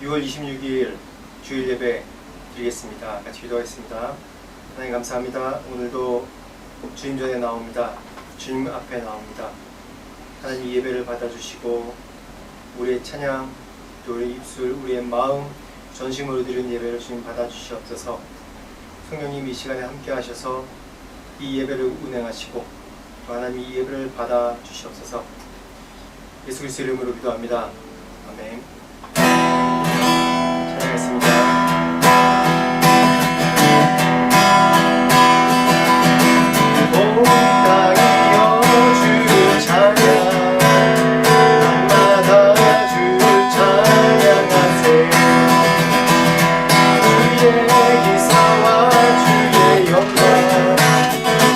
6월 26일 주일 예배 드리겠습니다. 같이 기도하겠습니다. 하나님 감사합니다. 오늘도 주님 전에 나옵니다. 주님 앞에 나옵니다. 하나님 이 예배를 받아주시고 우리의 찬양, 또 우리의 입술, 우리의 마음 전심으로 드리는 예배를 주님 받아주시옵소서. 성령님 이 시간에 함께 하셔서 이 예배를 운행하시고 또 하나님 이 예배를 받아주시옵소서. 예수 그리스도 이름으로 기도합니다. 아멘. 찬양하겠습니다. 온 땅이여 주 찬양, 땅마다 주 찬양하세. 주의 기사와 주의 영광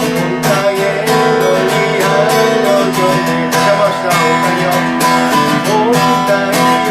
온 땅에 널리 알려졌네. 다시 한번 합시다. 온 땅이여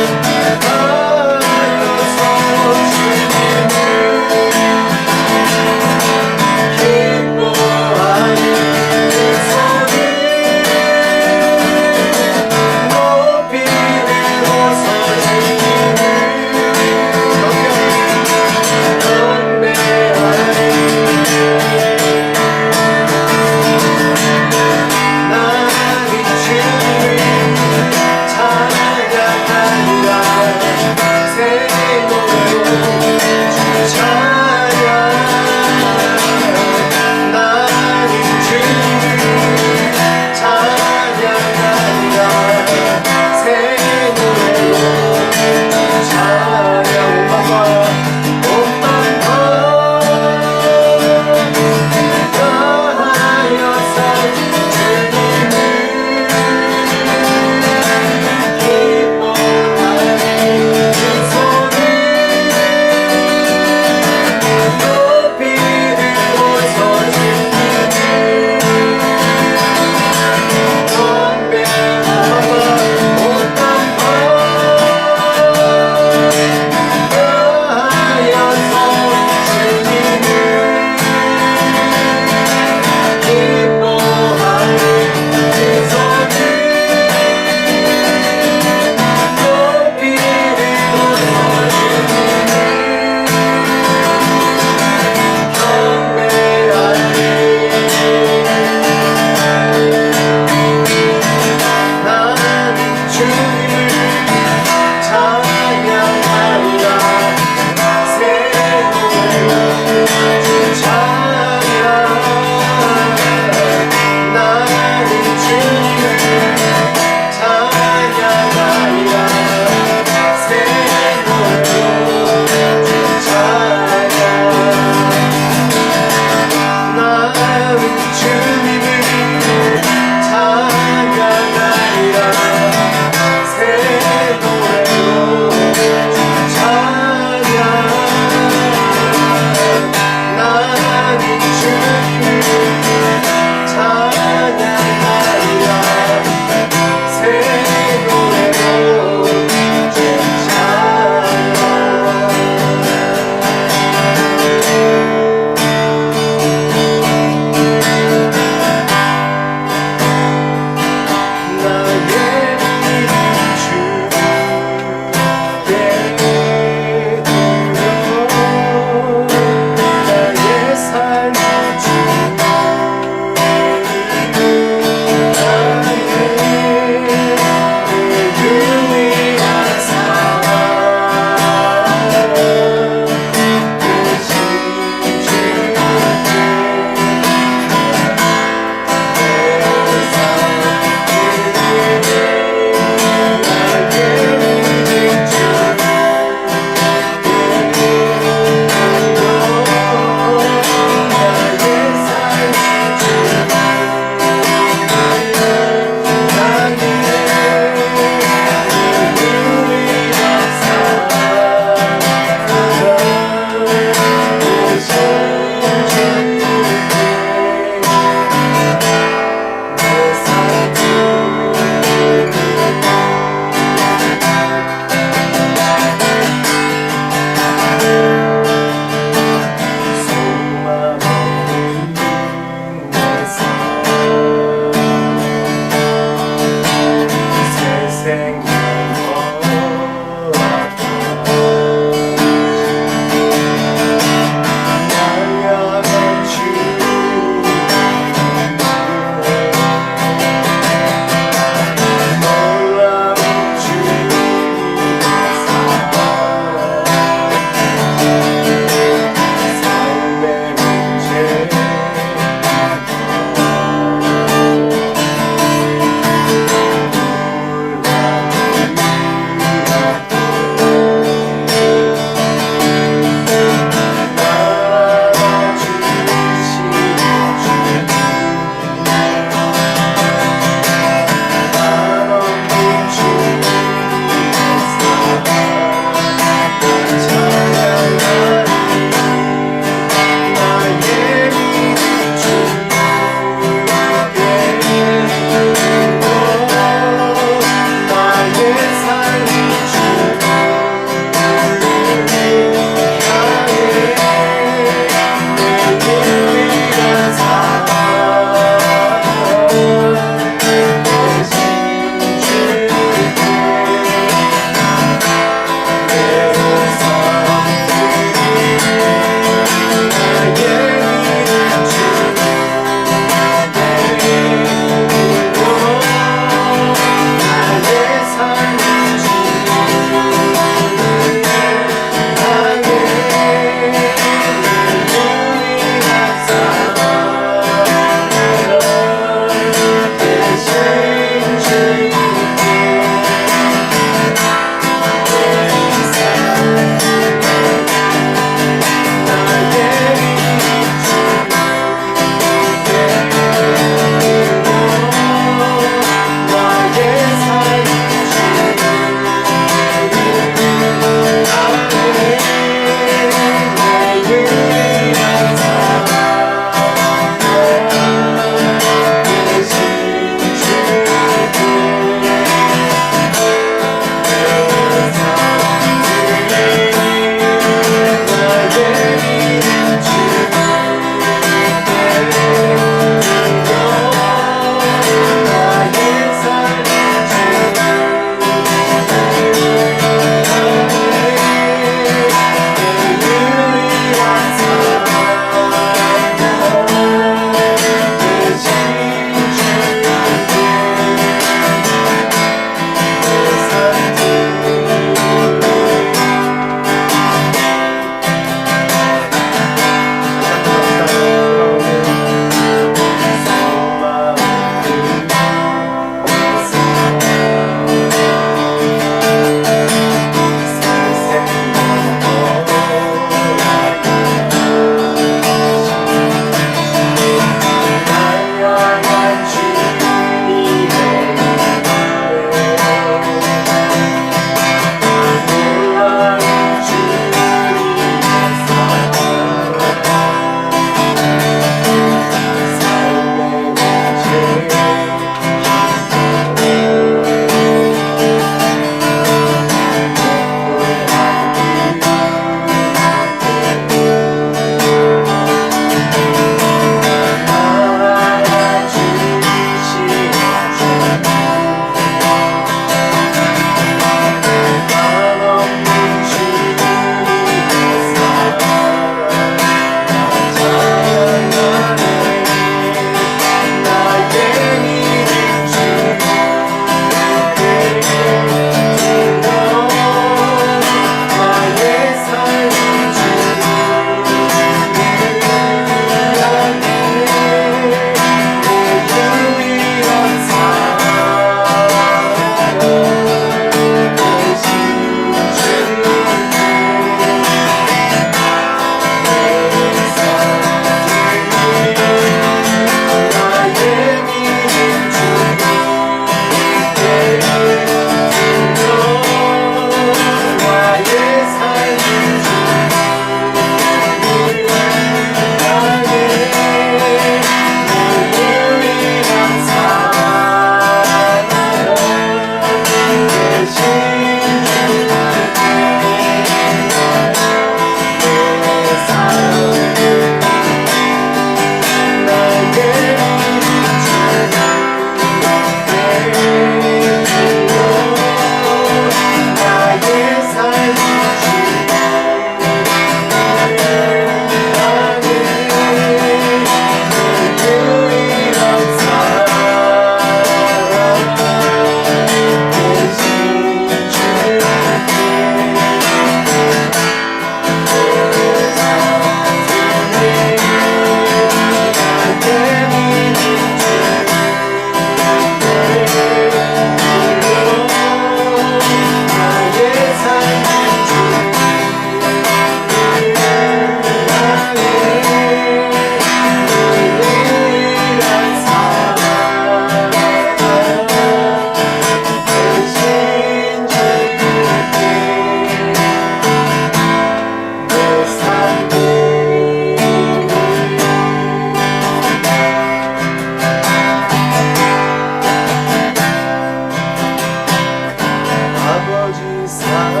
성실하신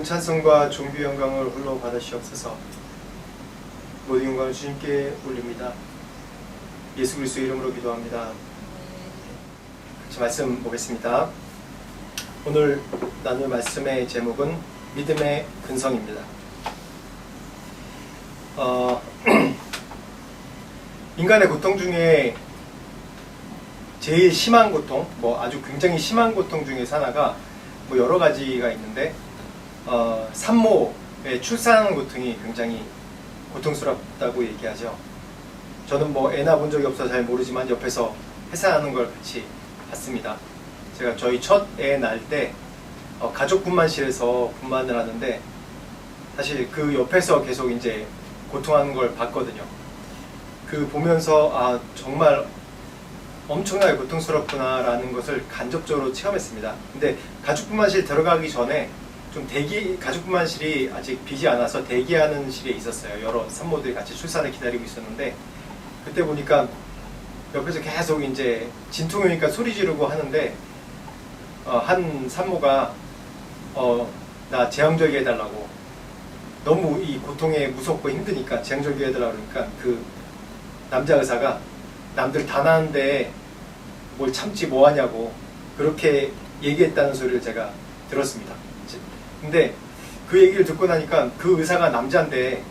모든 찬송과 존귀 영광을 홀로 받으시옵소서. 모든 영광을 주님께 올립니다. 예수 그리스도 이름으로 기도합니다. 같이 말씀 보겠습니다. 오늘 나눌 말씀의 제목은 믿음의 근성입니다. 인간의 고통 중에 제일 심한 고통, 아주 굉장히 심한 고통 중에 하나가 여러 가지가 있는데 산모의 출산하는 고통이 굉장히 고통스럽다고 얘기하죠. 저는 애 낳아본 적이 없어서 잘 모르지만 옆에서 해산하는 걸 같이 봤습니다. 제가 저희 첫 애 낳을 때 가족 분만실에서 분만을 하는데 사실 그 옆에서 계속 이제 고통하는 걸 봤거든요. 그 보면서 정말 엄청나게 고통스럽구나 라는 것을 간접적으로 체험했습니다. 근데 가족분만실 들어가기 전에 좀 가족분만실이 아직 비지 않아서 대기하는 실에 있었어요. 여러 산모들이 같이 출산을 기다리고 있었는데 그때 보니까 옆에서 계속 이제 진통이 오니까 소리 지르고 하는데 한 산모가 나 제왕절개 해달라고, 너무 이 고통에 무섭고 힘드니까 제왕절개 해달라고 그러니까 그 남자 의사가 남들 다 나는데 뭘 참지 뭐하냐고 그렇게 얘기했다는 소리를 제가 들었습니다. 근데 그 얘기를 듣고 나니까 그 의사가 남자인데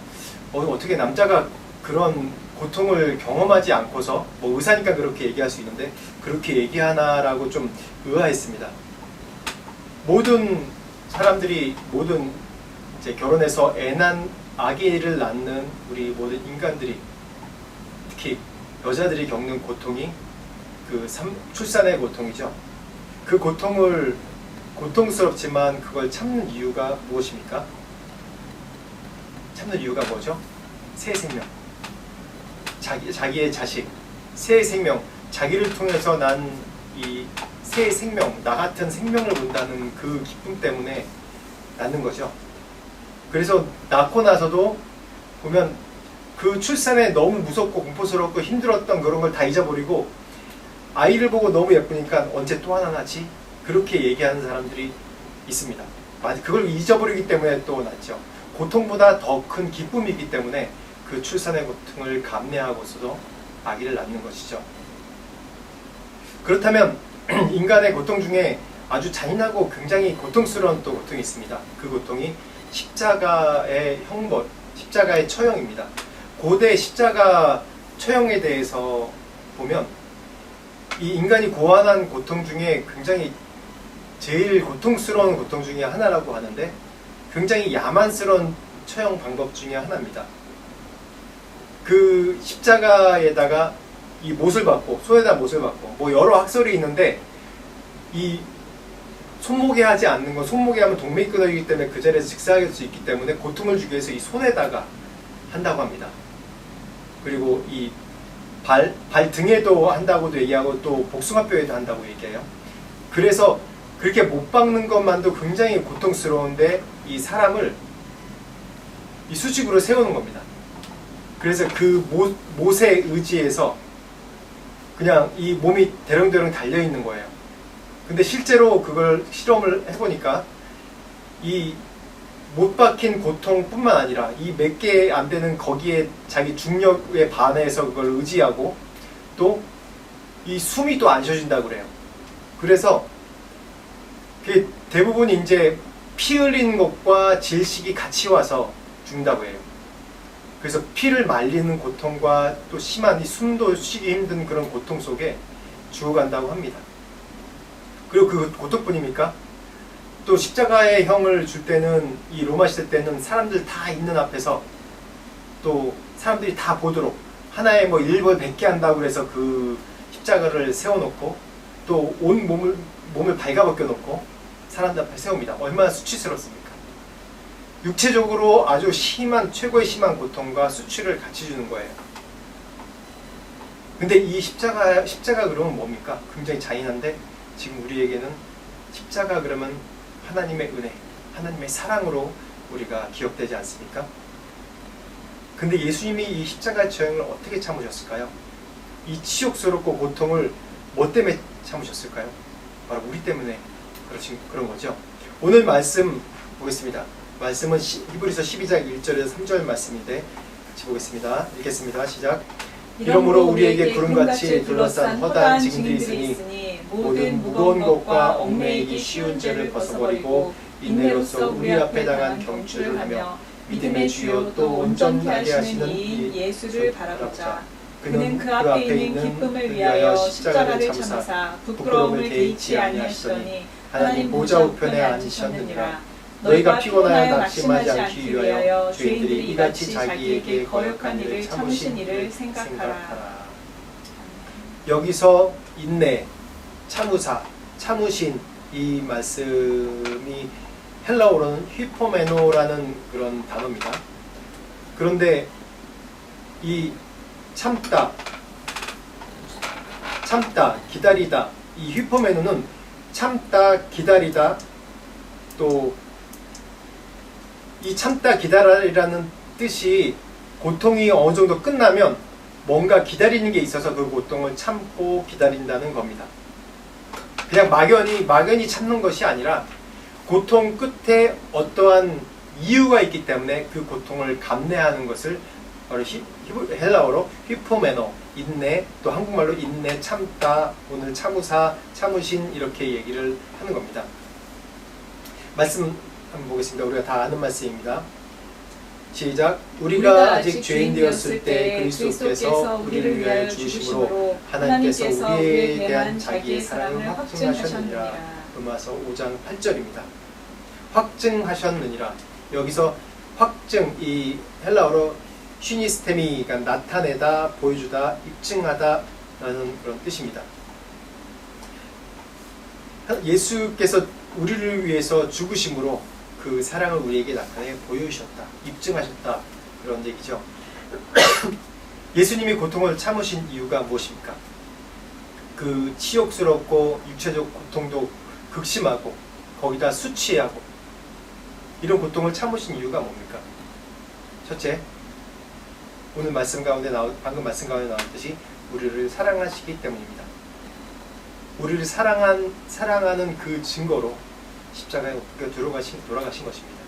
어떻게 남자가 그런 고통을 경험하지 않고서 의사니까 그렇게 얘기할 수 있는데 그렇게 얘기하나라고 좀 의아했습니다. 모든 사람들이 이제 결혼해서 아기를 낳는 우리 모든 인간들이, 특히 여자들이 겪는 고통이 그 출산의 고통이죠. 그 고통을 고통스럽지만 그걸 참는 이유가 무엇입니까? 참는 이유가 뭐죠? 새 생명, 자기의 자식, 새 생명, 자기를 통해서 난 이 새 생명, 나 같은 생명을 본다는 그 기쁨 때문에 낳는 거죠. 그래서 낳고 나서도 보면 그 출산에 너무 무섭고 공포스럽고 힘들었던 그런 걸 다 잊어버리고 아이를 보고 너무 예쁘니까 언제 또 하나 낳지? 그렇게 얘기하는 사람들이 있습니다. 그걸 잊어버리기 때문에 또 낳죠. 고통보다 더 큰 기쁨이기 때문에 그 출산의 고통을 감내하고서도 아기를 낳는 것이죠. 그렇다면 인간의 고통 중에 아주 잔인하고 굉장히 고통스러운 또 고통이 있습니다. 그 고통이 십자가의 십자가의 처형입니다. 고대 십자가 처형에 대해서 보면 이 인간이 고안한 고통 중에 굉장히 제일 고통스러운 고통 중에 하나라고 하는데 굉장히 야만스러운 처형 방법 중에 하나입니다. 그 십자가에다가 이 못을 박고, 손에다 못을 박고, 여러 학설이 있는데 이 손목에 하지 않는 건, 손목에 하면 동맥이 끊어지기 때문에 그 자리에서 즉사할 수 있기 때문에 고통을 주기 위해서 이 손에다가 한다고 합니다. 그리고 이 발 등에도 한다고도 얘기하고 또 복숭아뼈에도 한다고 얘기해요. 그래서 그렇게 못 박는 것만도 굉장히 고통스러운데 이 사람을 이 수직으로 세우는 겁니다. 그래서 그 못에 의지해서 그냥 이 몸이 대령대령 달려있는 거예요. 근데 실제로 그걸 실험을 해보니까 이 못 박힌 고통뿐만 아니라 이 몇 개 안 되는 거기에 자기 중력에 반해서 그걸 의지하고 또 이 숨이 또 안 쉬어진다고 그래요. 그래서 대부분이 이제 피 흘리는 것과 질식이 같이 와서 죽는다고 해요. 그래서 피를 말리는 고통과 또 심한 이 숨도 쉬기 힘든 그런 고통 속에 죽어간다고 합니다. 그리고 그 고통뿐입니까? 또 십자가의 형을 줄 때는 이 로마 시대 때는 사람들 다 있는 앞에서 또 사람들이 다 보도록 하나에 1벌 100개 한다고 해서 그 십자가를 세워놓고 또 온 몸을 발가벗겨 놓고 사람들 앞에 세웁니다. 얼마나 수치스럽습니까? 육체적으로 아주 최고의 심한 고통과 수치를 같이 주는 거예요. 근데 이 십자가 그러면 뭡니까? 굉장히 잔인한데 지금 우리에게는 십자가 그러면 하나님의 은혜, 하나님의 사랑으로 우리가 기억되지 않습니까? 근데 예수님이 이 십자가의 처형을 어떻게 참으셨을까요? 이 치욕스럽고 고통을 뭐 때문에 참으셨을까요? 바로 우리 때문에 그런 거죠. 오늘 말씀 보겠습니다. 말씀은 히브리서 12장 1절에서 3절 말씀인데 같이 보겠습니다. 읽겠습니다. 시작. 이러므로 우리에게 구름같이 둘러싼 허다한 징들이 있으니 모든 무거운 것과 얽매이기 쉬운 죄를 벗어버리고 인내로써 우리 앞에 당한 경주를 하며 믿음의 주요 또 온전하게 하시는 이 예수를 바라보자. 그는 그 앞에 있는 기쁨을 위하여 십자가를 참으사 부끄러움을 개의치 아니하시더니 하나님 보좌 우편에 앉으셨느니라. 너희가 피곤하여 낙심하지 않기 위하여 죄인들이 이같이 자기에게 거역한 일을 참으신 일을 생각하라. 여기서 인내, 참으사, 참으신 이 말씀이 헬라어로는 휘포메노라는 그런 단어입니다. 그런데 이 참다, 기다리다, 이 휘포메노는 참다, 기다리다, 또 이 참다, 기다리라는 뜻이 고통이 어느 정도 끝나면 뭔가 기다리는 게 있어서 그 고통을 참고 기다린다는 겁니다. 그냥 막연히 참는 것이 아니라 고통 끝에 어떠한 이유가 있기 때문에 그 고통을 감내하는 것을 바로 헬라어로 휘포메노, 인내, 또 한국말로 인내, 참다, 오늘 참으사, 참으신 이렇게 얘기를 하는 겁니다. 말씀 한번 보겠습니다. 우리가 다 아는 말씀입니다. 시작. 우리가 아직 죄인 되었을 때 그리스도께서 우리를 위하여 죽으심으로 하나님께서 우리에 대한 자기의 사랑을 확증하셨느니라. 로마서 5장 8절입니다. 확증하셨느니라. 여기서 확증, 이 헬라어로 쉬니스테미가 나타내다, 보여주다, 입증하다 라는 그런 뜻입니다. 예수께서 우리를 위해서 죽으심으로 그 사랑을 우리에게 나타내 보여주셨다, 입증하셨다, 그런 얘기죠. 예수님이 고통을 참으신 이유가 무엇입니까? 그 치욕스럽고 육체적 고통도 극심하고 거기다 수치하고 이런 고통을 참으신 이유가 뭡니까? 첫째, 오늘 방금 말씀 가운데 나왔듯이 우리를 사랑하시기 때문입니다. 우리를 사랑하는 그 증거로 십자가에 돌아가신 것입니다.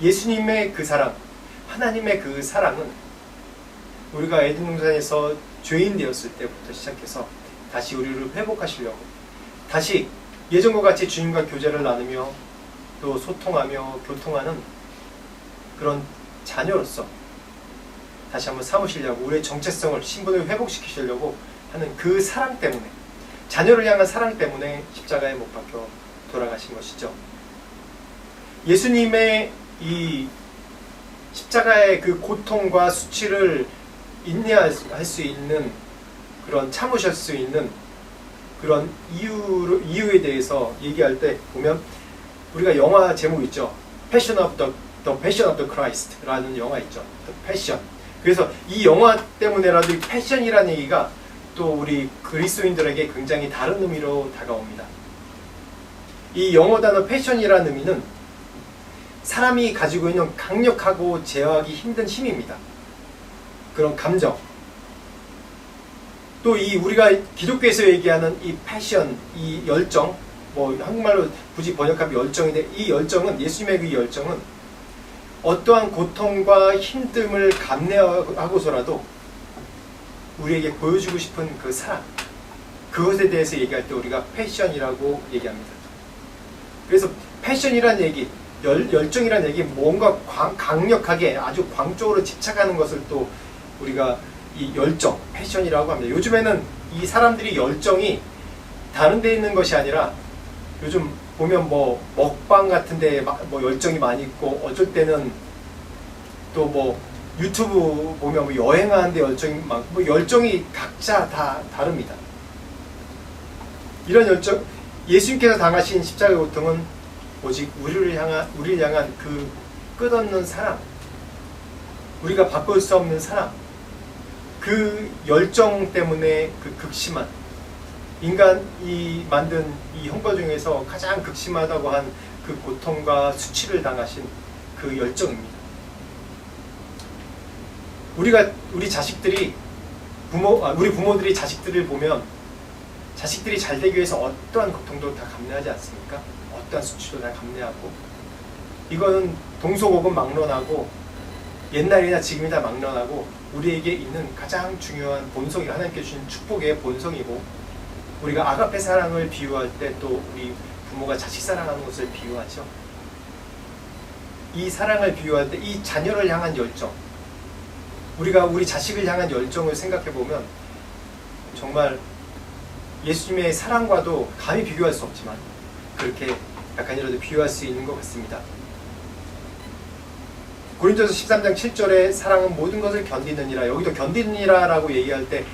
예수님의 그 사랑, 하나님의 그 사랑은 우리가 에덴 동산에서 죄인 되었을 때부터 시작해서 다시 우리를 회복하시려고, 다시 예전과 같이 주님과 교제를 나누며 또 소통하며 교통하는 그런 자녀로서 다시 한번 삼으시려고, 우리의 정체성을, 신분을 회복시키시려고 하는 그 사랑 때문에, 자녀를 향한 사랑 때문에 십자가에 못 박혀 돌아가신 것이죠. 예수님의 이 십자가의 그 고통과 수치를 인내할 수 있는, 그런 참으실 수 있는 그런 이유에 대해서 얘기할 때 보면, 우리가 영화 제목 있죠. Passion of the Christ라는 영화 있죠. The Passion. 그래서 이 영화 때문에라도 이 패션이라는 얘기가 또 우리 그리스도인들에게 굉장히 다른 의미로 다가옵니다. 이 영어 단어 패션이라는 의미는 사람이 가지고 있는 강력하고 제어하기 힘든 힘입니다. 그런 감정. 또 이 우리가 기독교에서 얘기하는 이 패션, 이 열정, 뭐 한국말로 굳이 번역하면 열정인데, 이 열정은, 예수님의 그 열정은 어떠한 고통과 힘듦을 감내하고서라도 우리에게 보여주고 싶은 그 사랑, 그것에 대해서 얘기할 때 우리가 패션이라고 얘기합니다. 그래서 패션이란 얘기, 열정이란 얘기, 뭔가 강력하게 아주 광적으로 집착하는 것을 또 우리가 이 열정, 패션이라고 합니다. 요즘에는 이 사람들이 열정이 다른 데 있는 것이 아니라, 요즘 보면 뭐 먹방 같은 데 뭐 열정이 많이 있고, 어쩔 때는 또 뭐 유튜브 보면 뭐 여행하는 데 열정이 많고, 뭐 열정이 각자 다 다릅니다. 이런 열정, 예수님께서 당하신 십자가의 고통은 오직 우리를 향한 그 끝없는 사랑, 우리가 바꿀 수 없는 사랑, 그 열정 때문에 그 극심한, 인간이 만든 이 형벌 중에서 가장 극심하다고 한 그 고통과 수치를 당하신 그 열정입니다. 우리 자식들이 우리 부모들이 자식들을 보면 자식들이 잘 되기 위해서 어떠한 고통도 다 감내하지 않습니까? 어떠한 수치도 다 감내하고, 이거는 동서고금 막론하고 옛날이나 지금이나 막론하고 우리에게 있는 가장 중요한 본성이 하나님께 주신 축복의 본성이고, 우리가 아가페 사랑을 비유할 때 또 우리 부모가 자식 사랑하는 것을 비유하죠. 이 사랑을 비유할 때 이 자녀를 향한 열정, 우리가 우리 자식을 향한 열정을 생각해 보면 정말 예수님의 사랑과도 감히 비교할 수 없지만 그렇게 약간이라도 비유할 수 있는 것 같습니다. 고린도서 13장 7절에 사랑은 모든 것을 견디느니라, 여기도 견디느니라라고 얘기할 때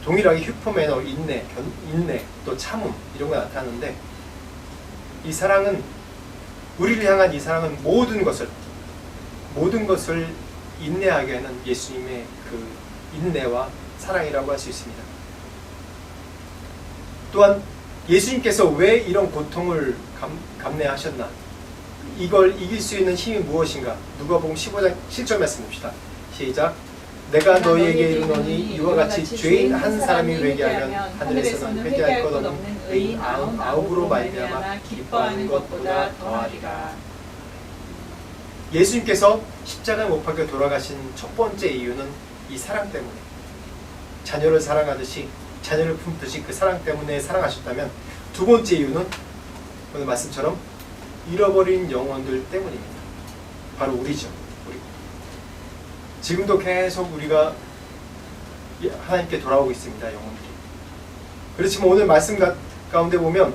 동일하게 휴포매너, 인내, 또 참음 이런 거 나타나는데, 이 사랑은, 우리를 향한 이 사랑은 모든 것을 인내하게 하는 예수님의 그 인내와 사랑이라고 할 수 있습니다. 또한 예수님께서 왜 이런 고통을 감내하셨나, 이걸 이길 수 있는 힘이 무엇인가, 누가복음 15장 7절 말씀 봅시다. 시작. 내가 너희에게 이르노니 이와 같이 죄인 한 사람이 회개하면 하늘에서는 회개할 것 없는 의인 99으로 말미암아 기뻐하는 것보다 더하리라. 예수님께서 십자가에 못 박혀 돌아가신 첫 번째 이유는 이 사랑 때문에, 자녀를 사랑하듯이, 자녀를 품듯이 그 사랑 때문에 사랑하셨다면, 두 번째 이유는 오늘 말씀처럼 잃어버린 영혼들 때문입니다. 바로 우리죠. 우리. 지금도 계속 우리가 하나님께 돌아오고 있습니다. 영혼들이. 그렇지만 오늘 말씀 가운데 보면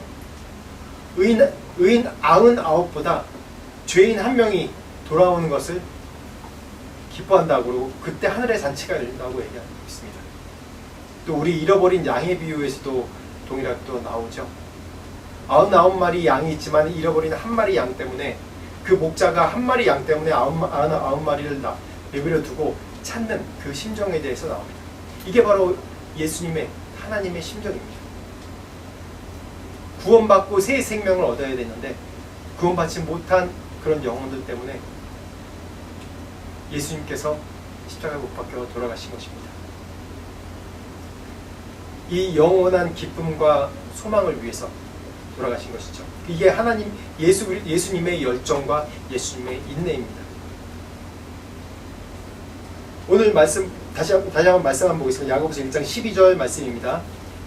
의인 99보다 죄인 한 명이 돌아오는 것을 기뻐한다고 그러고 그때 하늘의 잔치가 열린다고 얘기하고 있습니다. 또 우리 잃어버린 양의 비유에서도 동일하게 또 나오죠. 99마리 양이 있지만 잃어버린 한 마리 양 때문에, 그 목자가 한 마리 양 때문에 99마리를 내버려 두고 찾는 그 심정에 대해서 나옵니다. 이게 바로 예수님의, 하나님의 심정입니다. 구원받고 새 생명을 얻어야 되는데 구원받지 못한 그런 영혼들 때문에 예수님께서 십자가에 못 박혀 돌아가신 것입니다. 이 영원한 기쁨과 소망을 위해서 돌아가신 것이죠. 이게 하나님, 예수님의 열정과 예수님의 인내입니다. 오늘 말씀 다시 한번 말씀 한번 보겠습니다. 야고보서 1장 12절 말씀입니다.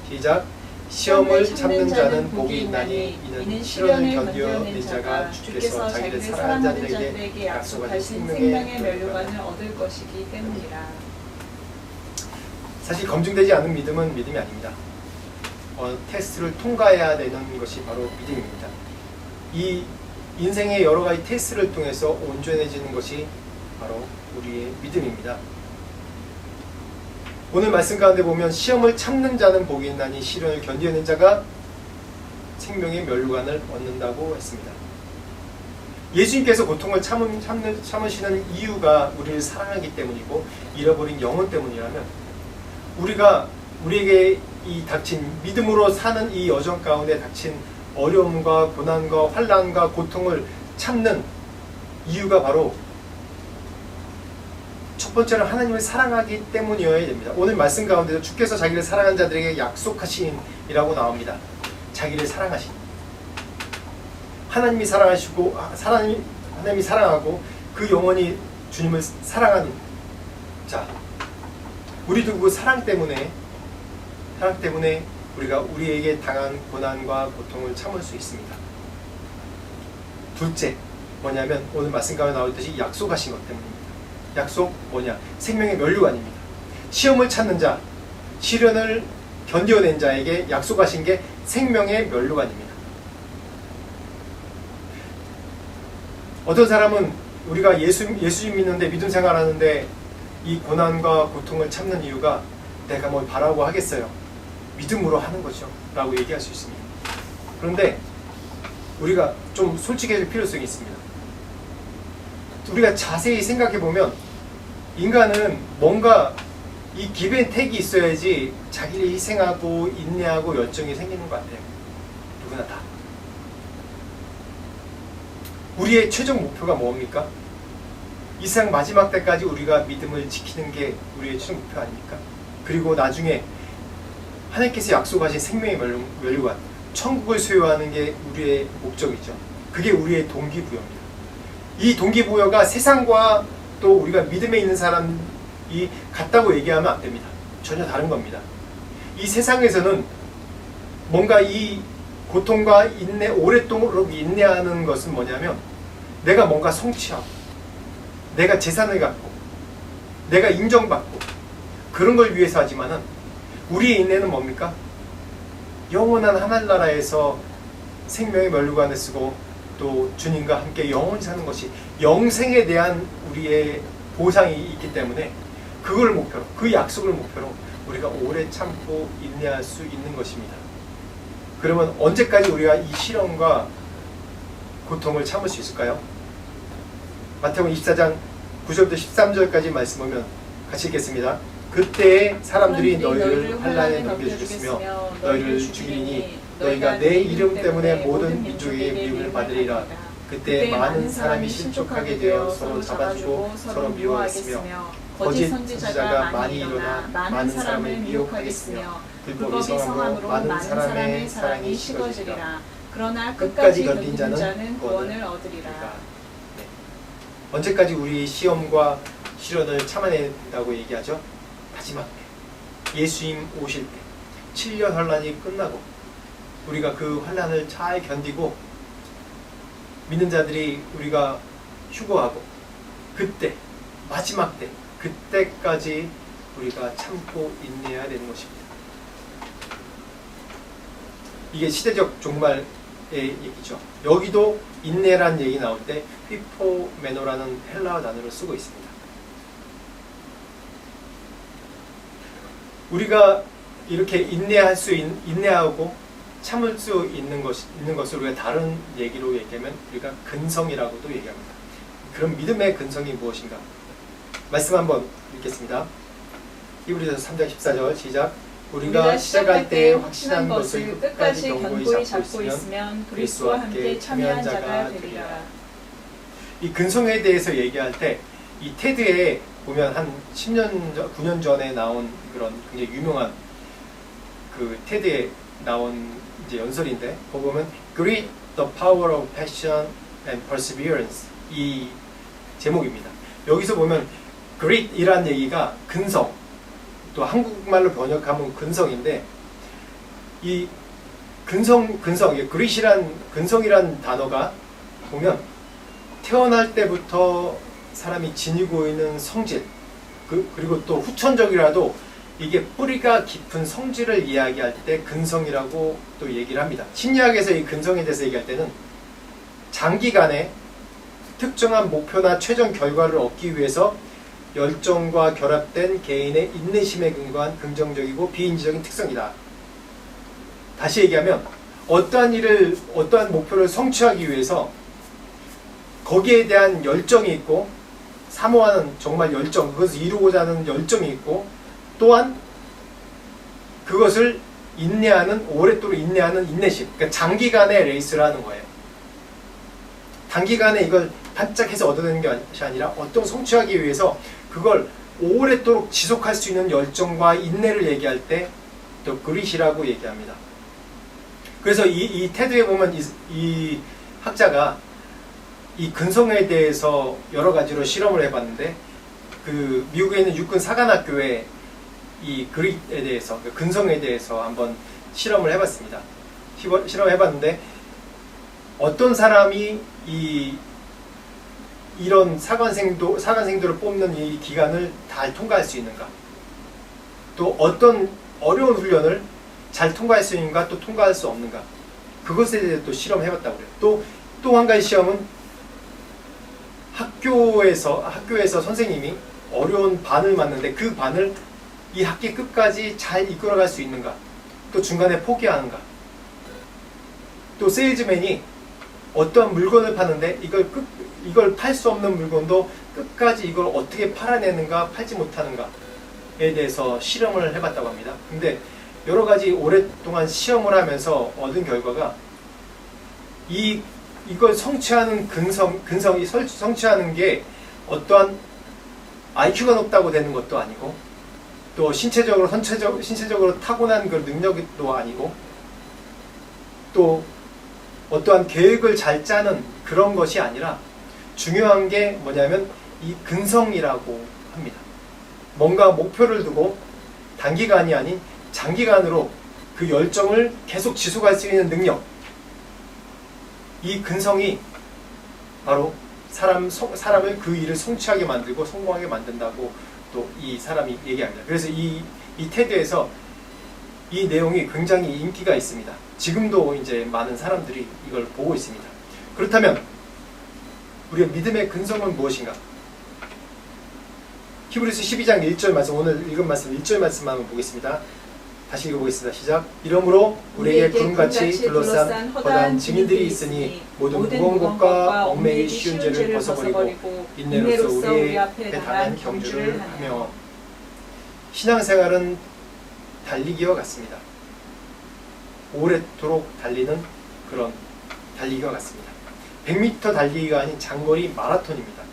시작. 시험을 참는 자는 복이 있나니 이는 시련을 견뎌낸 자가 주께서 자기를 사랑하는 자들에게 약속하신 생명의 면류관을 얻을 것이기 때문이라. 사실 검증되지 않은 믿음은 믿음이 아닙니다. 테스트를 통과해야 되는 것이 바로 믿음입니다. 이 인생의 여러 가지 테스트를 통해서 온전해지는 것이 바로 우리의 믿음입니다. 오늘 말씀 가운데 보면 시험을 참는 자는 복이 있나니 시련을 견뎌낸 자가 생명의 면류관을 얻는다고 했습니다. 예수님께서 고통을 참으시는 이유가 우리를 사랑하기 때문이고 잃어버린 영혼 때문이라면, 우리에게 이 닥친 믿음으로 사는 이 여정 가운데 닥친 어려움과 고난과 환난과 고통을 참는 이유가 바로 첫 번째는 하나님을 사랑하기 때문이어야 됩니다. 오늘 말씀 가운데서 주께서 자기를 사랑한 자들에게 약속하신이라고 나옵니다. 자기를 사랑하신, 하나님이 사랑하시고 하나님이 사랑하고 그 영혼이 주님을 사랑하는 자, 우리도 그 사랑 때문에 우리가 우리에게 당한 고난과 고통을 참을 수 있습니다. 둘째 뭐냐면 오늘 말씀 가운데 나오듯이 약속하신 것 때문입니다. 약속 뭐냐? 생명의 면류관입니다. 시험을 찾는 자, 시련을 견뎌낸 자에게 약속하신 게 생명의 면류관입니다. 어떤 사람은 우리가 예수님 믿는데, 믿음 생활하는데 이 고난과 고통을 참는 이유가 내가 뭘 바라고 하겠어요. 믿음으로 하는 거죠. 라고 얘기할 수 있습니다. 그런데 우리가 좀 솔직해질 필요성이 있습니다. 우리가 자세히 생각해보면 인간은 뭔가 이 기브앤테이크가 있어야지 자기를 희생하고 인내하고 열정이 생기는 것 같아요. 누구나 다. 우리의 최종 목표가 뭡니까? 이 세상 마지막 때까지 우리가 믿음을 지키는 게 우리의 최종 목표 아닙니까? 그리고 나중에 하나님께서 약속하신 생명의 면류관, 천국을 소유하는 게 우리의 목적이죠. 그게 우리의 동기부여입니다. 이 동기부여가 세상과 또 우리가 믿음에 있는 사람이 같다고 얘기하면 안 됩니다. 전혀 다른 겁니다. 이 세상에서는 뭔가 이 고통과 오랫도록 인내하는 것은 뭐냐면 내가 뭔가 성취하고 내가 재산을 갖고 내가 인정받고 그런 걸 위해서 하지만은 우리의 인내는 뭡니까? 영원한 하늘나라에서 생명의 면류관을 쓰고 또 주님과 함께 영원히 사는 것이 영생에 대한 우리의 보상이 있기 때문에 그걸 목표로, 그 약속을 목표로 우리가 오래 참고 인내할 수 있는 것입니다. 그러면 언제까지 우리가 이 시련과 고통을 참을 수 있을까요? 마태복음 24장 9절부터 13절까지 말씀 보면 같이 읽겠습니다. 그때 사람들이 너희를 환난에 넘겨주겠으며 너희를 죽이리니 너희가 내 이름 때문에 모든 민족에게 미움을 받으리라. 그때 많은 사람이 실족하게 되어 서로 잡아주고 서로 미워하겠으며 거짓 선지자가 많이 일어나 많은 사람을 미혹하겠으며 불법이 성함으로 많은 사람의 사랑이 식어지리라. 그러나 끝까지 견딘 자는 구원을 얻으리라. 네. 언제까지 우리 시험과 시련을 참아낸다고 얘기하죠? 마지막 때, 예수님 오실 때, 7년 환란이 끝나고 우리가 그 환란을 잘 견디고 믿는 자들이 우리가 휴거하고 그때, 마지막 때, 그때까지 우리가 참고 인내해야 되는 것입니다. 이게 시대적 종말의 얘기죠. 여기도 인내란 얘기 나올 때 휘포메노라는 헬라어 단어를 쓰고 있습니다. 우리가 이렇게 인내하고 참을 수 있는 것을 우리가 다른 얘기로 얘기하면 우리가 근성이라고도 얘기합니다. 그럼 믿음의 근성이 무엇인가? 말씀 한번 읽겠습니다. 히브리서 3장 14절 시작. 우리가 시작할 때 확신한 것을 끝까지 견고히 잡고 있으면 그리스도와 함께 참여한 자가 되리라. 이 근성에 대해서 얘기할 때 이 테드에 보면 한 9년 전에 나온 그런 굉장히 유명한 그 테드에 나온 이제 연설인데 거기 보면 Great the power of passion and perseverance 이 제목입니다. 여기서 보면 Great이란 얘기가 근성, 또 한국말로 번역하면 근성인데 이 Great이란 근성이란 단어가 보면 태어날 때부터 사람이 지니고 있는 성질 그리고 또 후천적이라도 이게 뿌리가 깊은 성질을 이야기할 때 근성이라고 또 얘기를 합니다. 심리학에서 이 근성에 대해서 얘기할 때는 장기간에 특정한 목표나 최종 결과를 얻기 위해서 열정과 결합된 개인의 인내심에 근거한 긍정적이고 비인지적인 특성이다. 다시 얘기하면 어떠한 목표를 성취하기 위해서 거기에 대한 열정이 있고 사모하는 정말 열정, 그것을 이루고자 하는 열정이 있고 또한 그것을 오랫도록 인내하는 인내심. 그러니까 장기간의 레이스를 하는 거예요. 단기간에 이걸 반짝해서 얻어내는 것이 아니라 어떤 성취하기 위해서 그걸 오랫도록 지속할 수 있는 열정과 인내를 얘기할 때 또 그릿이라고 얘기합니다. 그래서 이 테드에 보면 이 학자가 이 근성에 대해서 여러 가지로 실험을 해봤는데 그 미국에 있는 육군 사관학교에 이 그릿에 대해서 근성에 대해서 한번 실험을 해봤습니다. 실험해봤는데 어떤 사람이 이런 사관생도를 뽑는 이 기간을 잘 통과할 수 있는가, 또 어떤 어려운 훈련을 잘 통과할 수 있는가, 또 통과할 수 없는가, 그것에 대해서 또 실험해봤다고 그래요. 또 한 가지 시험은 학교에서 선생님이 어려운 반을 맞는데 그 반을 이 학기 끝까지 잘 이끌어갈 수 있는가, 또 중간에 포기하는가, 또 세일즈맨이 어떠한 물건을 파는데 이걸 팔 수 없는 물건도 끝까지 이걸 어떻게 팔아내는가, 팔지 못하는가에 대해서 실험을 해봤다고 합니다. 근데 여러 가지 오랫동안 시험을 하면서 얻은 결과가 이걸 성취하는 근성이 성취하는 게 어떠한 IQ가 높다고 되는 것도 아니고 또 신체적으로 타고난 그 능력도 아니고 또 어떠한 계획을 잘 짜는 그런 것이 아니라 중요한 게 뭐냐면 이 근성이라고 합니다. 뭔가 목표를 두고 단기간이 아닌 장기간으로 그 열정을 계속 지속할 수 있는 능력, 이 근성이 바로 사람을 그 일을 성취하게 만들고 성공하게 만든다고 또 이 사람이 얘기합니다. 그래서 이 테드에서 이 내용이 굉장히 인기가 있습니다. 지금도 이제 많은 사람들이 이걸 보고 있습니다. 그렇다면 우리의 믿음의 근성은 무엇인가? 히브리서 12장 1절 말씀, 오늘 읽은 말씀 1절 말씀만 한번 보겠습니다. 다시 읽어보겠습니다. 시작. 이러므로 우리에게 구름같이 둘러싼 허다한 증인들이 있으니 모든 무거운 것과 얽매이기 쉬운 죄를 벗어버리고 인내로서 우리 앞에 당한 경주를 하며. 신앙생활은 달리기와 같습니다. 오랫도록 달리는 그런 달리기와 같습니다. 100m 달리기가 아닌 장거리 마라톤입니다.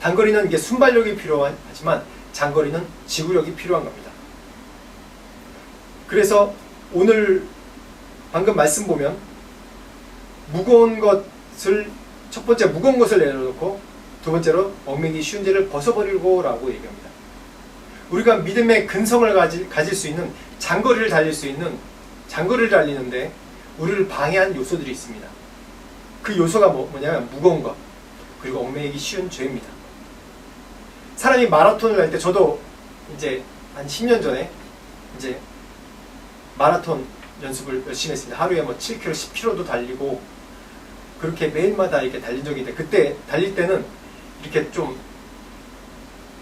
단거리는 이게 순발력이 필요하지만 장거리는 지구력이 필요한 겁니다. 그래서 오늘 방금 말씀 보면 무거운 것을 첫 번째 무거운 것을 내려놓고 두 번째로 얽매이기 쉬운 죄를 벗어버리고 라고 얘기합니다. 우리가 믿음의 근성을 가질 수 있는 장거리를 달리는데 우리를 방해한 요소들이 있습니다. 그 요소가 뭐냐면 무거운 것 그리고 얽매이기 쉬운 죄입니다. 사람이 마라톤을 할 때 저도 이제 한 10년 전에 이제 마라톤 연습을 열심히 했습니다. 하루에 7km, 10km도 달리고 그렇게 매일마다 이렇게 달린 적이 있는데 그때 달릴 때는 이렇게 좀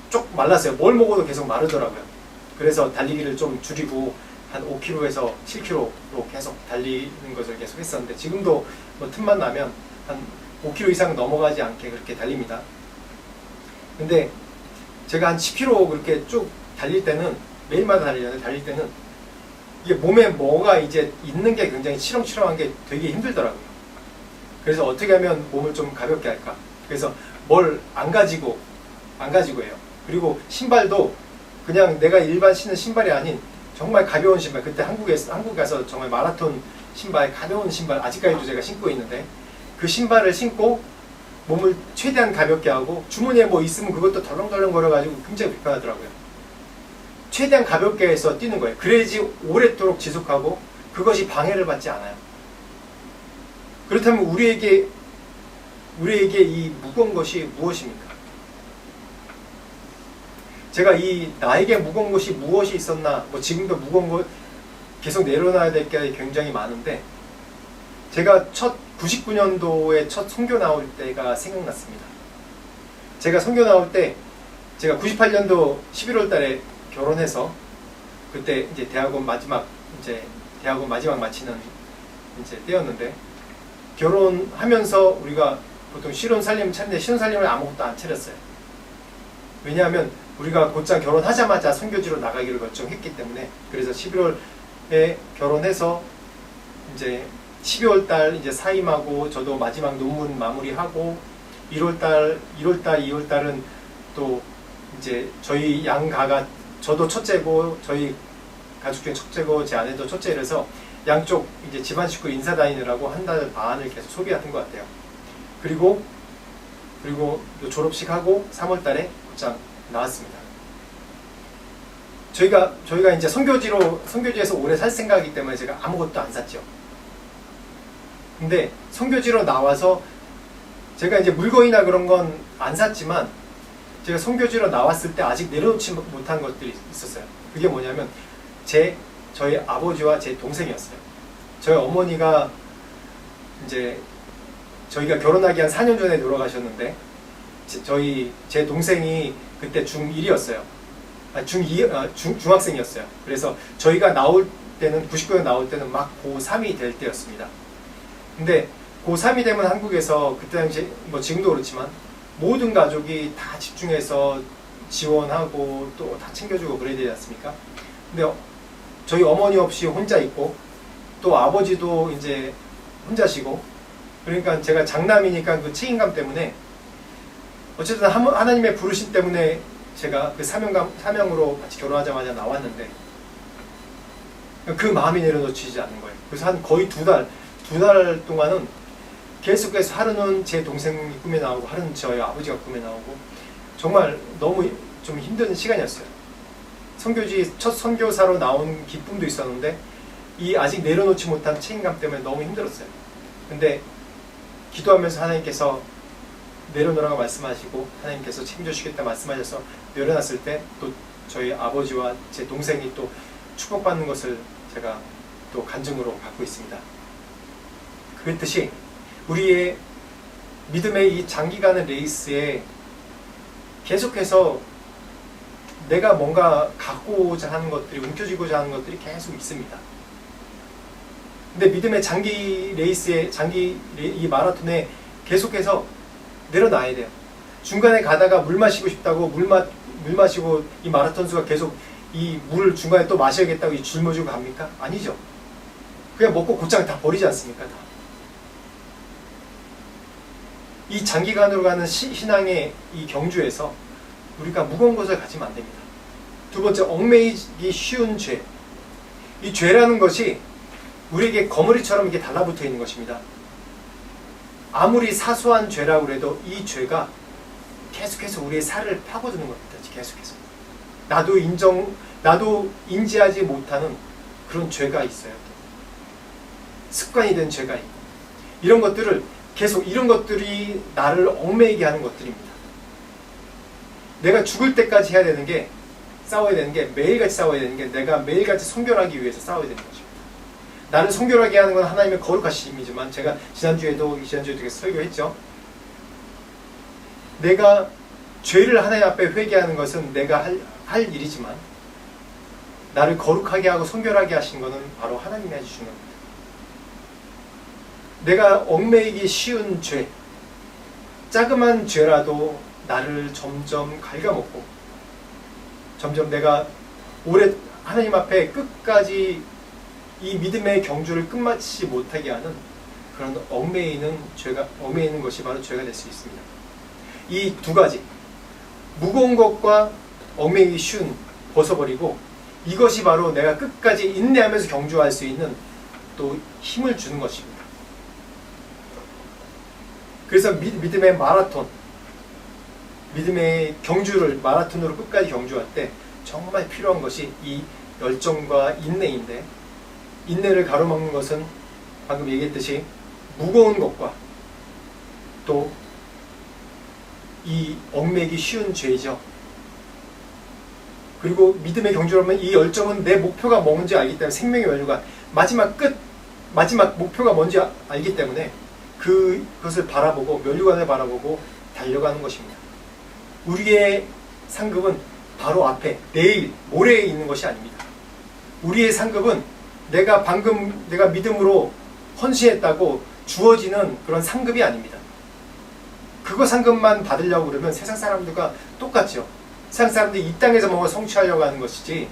쪽 말랐어요. 뭘 먹어도 계속 마르더라고요. 그래서 달리기를 좀 줄이고 한 5km에서 7km로 계속 달리는 것을 계속 했었는데 지금도 틈만 나면 한 5km 이상 넘어가지 않게 그렇게 달립니다. 근데 제가 한 10km 그렇게 쭉 달릴 때는 매일마다 달릴 때는 이게 몸에 뭐가 이제 있는 게 굉장히 치렁치렁한 게 되게 힘들더라고요. 그래서 어떻게 하면 몸을 좀 가볍게 할까? 그래서 뭘 안 가지고 해요. 그리고 신발도 그냥 내가 일반 신는 신발이 아닌 정말 가벼운 신발. 그때 한국 가서 정말 마라톤 신발, 가벼운 신발 아직까지도 제가 신고 있는데 그 신발을 신고 몸을 최대한 가볍게 하고 주머니에 뭐 있으면 그것도 덜렁덜렁 거려가지고 굉장히 불편하더라고요. 최대한 가볍게 해서 뛰는 거예요. 그래야지 오랫도록 지속하고 그것이 방해를 받지 않아요. 그렇다면 우리에게 이 무거운 것이 무엇입니까? 제가 나에게 무거운 것이 무엇이 있었나, 지금도 무거운 것 계속 내려놔야 될 게 굉장히 많은데, 제가 99년도에 첫 선교 나올 때가 생각났습니다. 제가 선교 나올 때, 제가 98년도 11월 달에 결혼해서, 그때 이제 대학원 마지막 마치는 이제 때였는데, 결혼하면서 우리가 보통 신혼살림을 차리는데 신혼살림을 아무것도 안 차렸어요. 왜냐하면 우리가 곧장 결혼하자마자 선교지로 나가기를 결정했기 때문에. 그래서 11월에 결혼해서 이제 12월달 이제 사임하고 저도 마지막 논문 마무리하고 1월달, 2월달은 또 이제 저희 양가가 저도 첫째고 저희 가족 중에 첫째고 제 아내도 첫째라서 양쪽 이제 집안 식구 인사 다니느라고 한 달 반을 계속 소비했던 것 같아요. 그리고 졸업식 하고 3월달에 곧장 나왔습니다. 저희가 이제 선교지에서 오래 살 생각이기 때문에 제가 아무것도 안 샀죠. 근데 선교지로 나와서 제가 이제 물건이나 그런 건 안 샀지만 제가 선교지로 나왔을 때 아직 내려놓지 못한 것들이 있었어요. 그게 뭐냐면 저희 아버지와 제 동생이었어요. 저희 어머니가 이제 저희가 결혼하기 한 4년 전에 돌아가셨는데 제 동생이 그때 중1이었어요. 중학생이었어요. 그래서 저희가 나올 때는 99년 나올 때는 막 고3이 될 때였습니다. 근데 고3이 되면 한국에서 그때 당시 지금도 그렇지만 모든 가족이 다 집중해서 지원하고 또 다 챙겨주고 그래야 되지 않습니까? 근데 저희 어머니 없이 혼자 있고 또 아버지도 이제 혼자시고 그러니까 제가 장남이니까 그 책임감 때문에 어쨌든 하나님의 부르심 때문에 제가 그 사명으로 같이 결혼하자마자 나왔는데 그 마음이 내려놓치지 않는 거예요. 그래서 한 거의 두 달 동안은 계속해서 하루는 제 동생이 꿈에 나오고 하루는 저희 아버지가 꿈에 나오고 정말 너무 좀 힘든 시간이었어요. 선교지 첫 선교사로 나온 기쁨도 있었는데 이 아직 내려놓지 못한 책임감 때문에 너무 힘들었어요. 근데 기도하면서 하나님께서 내려놓으라고 말씀하시고 하나님께서 책임져 주시겠다 말씀하셔서 내려놨을 때 또 저희 아버지와 제 동생이 또 축복받는 것을 제가 또 간증으로 갖고 있습니다. 그랬듯이 우리의 믿음의 이 장기간의 레이스에 계속해서 내가 뭔가 갖고자 하는 것들이, 움켜쥐고자 하는 것들이 계속 있습니다. 근데 믿음의 장기 레이스에, 이 마라톤에 계속해서 내려놔야 돼요. 중간에 가다가 물 마시고 싶다고 물 마시고 이 마라톤수가 계속 이 물 중간에 또 마셔야겠다고 이 짊어지고 갑니까? 아니죠. 그냥 먹고 곧장 다 버리지 않습니까? 다. 이 장기간으로 가는 신앙의 이 경주에서 우리가 무거운 것을 가지면 안 됩니다. 두 번째, 얽매이기 쉬운 죄. 이 죄라는 것이 우리에게 거머리처럼 이렇게 달라붙어 있는 것입니다. 아무리 사소한 죄라고 해도 이 죄가 계속해서 우리의 살을 파고드는 겁니다. 계속해서. 나도 인지하지 못하는 그런 죄가 있어요. 습관이 된 죄가 있고. 이런 것들이 나를 얽매이게 하는 것들입니다. 내가 죽을 때까지 해야 되는 게, 싸워야 되는 게, 매일같이 싸워야 되는 게, 내가 매일같이 성결하기 위해서 싸워야 되는 것입니다. 나를 성결하게 하는 건 하나님의 거룩하심이지만, 제가 지난주에도 설교했죠. 내가 죄를 하나님 앞에 회개하는 것은 내가 할 일이지만, 나를 거룩하게 하고 성결하게 하신 것은 바로 하나님이 해주시는 겁니다. 내가 얽매이기 쉬운 죄, 자그만 죄라도 나를 점점 갉아먹고, 점점 내가 오래 하나님 앞에 끝까지 이 믿음의 경주를 끝마치지 못하게 하는 그런 얽매이는 것이 바로 죄가 될 수 있습니다. 이 두 가지, 무거운 것과 얽매이기 쉬운, 벗어버리고, 이것이 바로 내가 끝까지 인내하면서 경주할 수 있는 또 힘을 주는 것입니다. 그래서 믿음의 마라톤, 믿음의 경주를 마라톤으로 끝까지 경주할 때 정말 필요한 것이 이 열정과 인내인데, 인내를 가로막는 것은 방금 얘기했듯이 무거운 것과 또 이 얽매이기 쉬운 죄이죠. 그리고 믿음의 경주라면 이 열정은 내 목표가 뭔지 알기 때문에, 생명의 멸류관, 마지막 목표가 뭔지 알기 때문에 그것을 바라보고, 멸류관을 바라보고 달려가는 것입니다. 우리의 상급은 바로 앞에, 내일, 모레에 있는 것이 아닙니다. 우리의 상급은 내가 믿음으로 헌신했다고 주어지는 그런 상급이 아닙니다. 그거 상급만 받으려고 그러면 세상 사람들과 똑같죠. 세상 사람들이 이 땅에서 뭔가 성취하려고 하는 것이지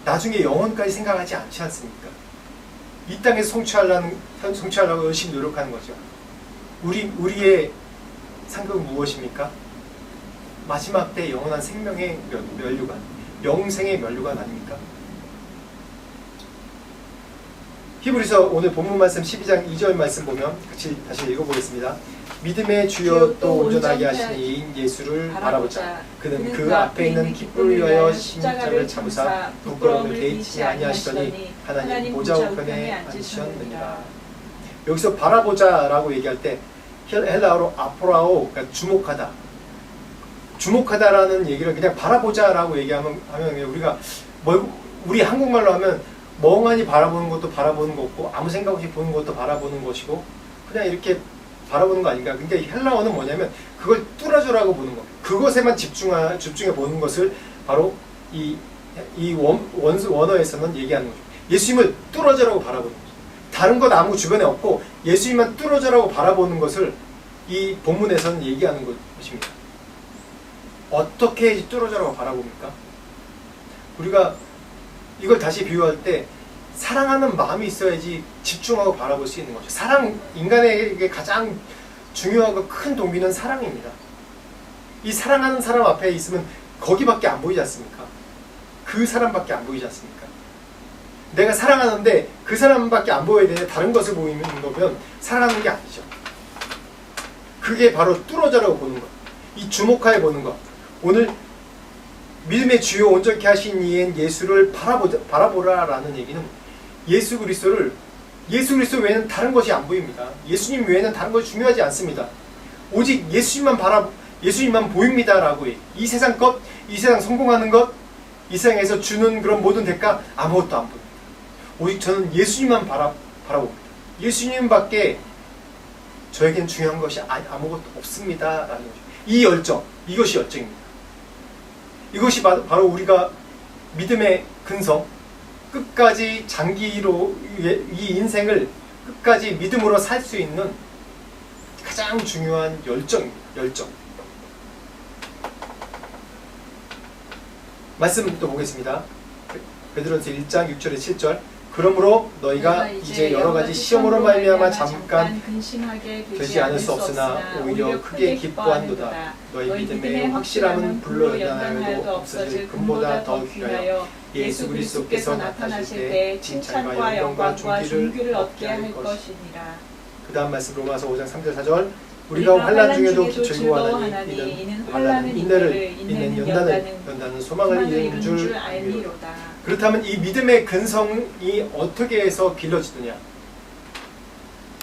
나중에 영혼까지 생각하지 않지 않습니까? 이 땅에서 성취하려고 열심히 노력하는 거죠. 우리의 상급은 무엇입니까? 마지막 때 영원한 생명의 멸류관, 영생의 멸류관 아닙니까? 히브리서 오늘 본문 말씀 12장 2절 말씀 보면 같이 다시 읽어보겠습니다. 믿음의 주여 또 온전하게 하신 이인 예수를 바라보자. 그는 그 앞에 있는 기쁨을 위하여 십자가를 참으사 부끄러움을 개의치 아니하시더니 하나님 보좌 우편에 앉으셨느니라. 여기서 바라보자라고 얘기할 때 헬라어로 아포라오, 그러니까 주목하다라는 얘기를 그냥 바라보자라고 얘기하면 우리 한국말로 하면 멍하니 바라보는 것도 바라보는 거고, 아무 생각 없이 보는 것도 바라보는 것이고, 그냥 이렇게 바라보는 거 아닌가. 근데 헬라어는 뭐냐면 그걸 뚫어져라고 보는 거. 그것에만 집중해 보는 것을 바로 이 원어에서는 얘기하는 거죠. 예수님을 뚫어져라고 바라보는 거죠. 다른 것 아무 주변에 없고 예수님만 뚫어져라고 바라보는 것을 이 본문에서는 얘기하는 것입니다. 어떻게 뚫어져라고 바라봅니까? 우리가 이걸 다시 비유할 때 사랑하는 마음이 있어야지 집중하고 바라볼 수 있는 거죠. 인간에게 가장 중요하고 큰 동기는 사랑입니다. 이 사랑하는 사람 앞에 있으면 거기밖에 안 보이지 않습니까? 그 사람밖에 안 보이지 않습니까? 내가 사랑하는데 그 사람밖에 안 보여야 되는데 다른 것을 보이는 거면 사랑하는 게 아니죠. 그게 바로 뚫어져라고 보는 것. 이 주목하여 보는 것. 오늘 믿음의 주요 온전케 하신 이엔 예수를 바라보라라는 얘기는 예수 그리스도 외에는 다른 것이 안 보입니다. 예수님 외에는 다른 것이 중요하지 않습니다. 오직 예수님만 보입니다라고 해. 이 세상 것, 이 세상 성공하는 것, 이 세상에서 주는 그런 모든 대가 아무것도 안 보입니다. 오직 저는 예수님만 바라봅니다. 예수님밖에 저에겐 중요한 것이 아무것도 없습니다. 라는 거죠. 이 열정, 이것이 열정입니다. 이것이 바로 우리가 믿음의 근성, 끝까지 장기로 이 인생을 끝까지 믿음으로 살 수 있는 가장 중요한 열정입니다. 열정. 말씀 또 보겠습니다. 베드로전서 1장 6절에 7절. 그러므로 너희가 이제 여러 가지 시험으로 말미암아 잠깐 되지 않을 수 없으나 오히려 크게 기뻐한도다. 너희 믿음의 확실함은 불로 연단하여도 없어질 금보다 더 귀하여 예수 그리스도께서 나타나실 때 칭찬과 영광과 존귀를 얻게 할 것이니라. 그 다음 말씀 로마서 5장 3절 4절. 우리가 환난 중에도 즐거워하나니 이는 환난은 인내를, 인내는 연단은 소망을 이루는 줄 알미로다. 그렇다면 이 믿음의 근성이 어떻게 해서 길러지느냐?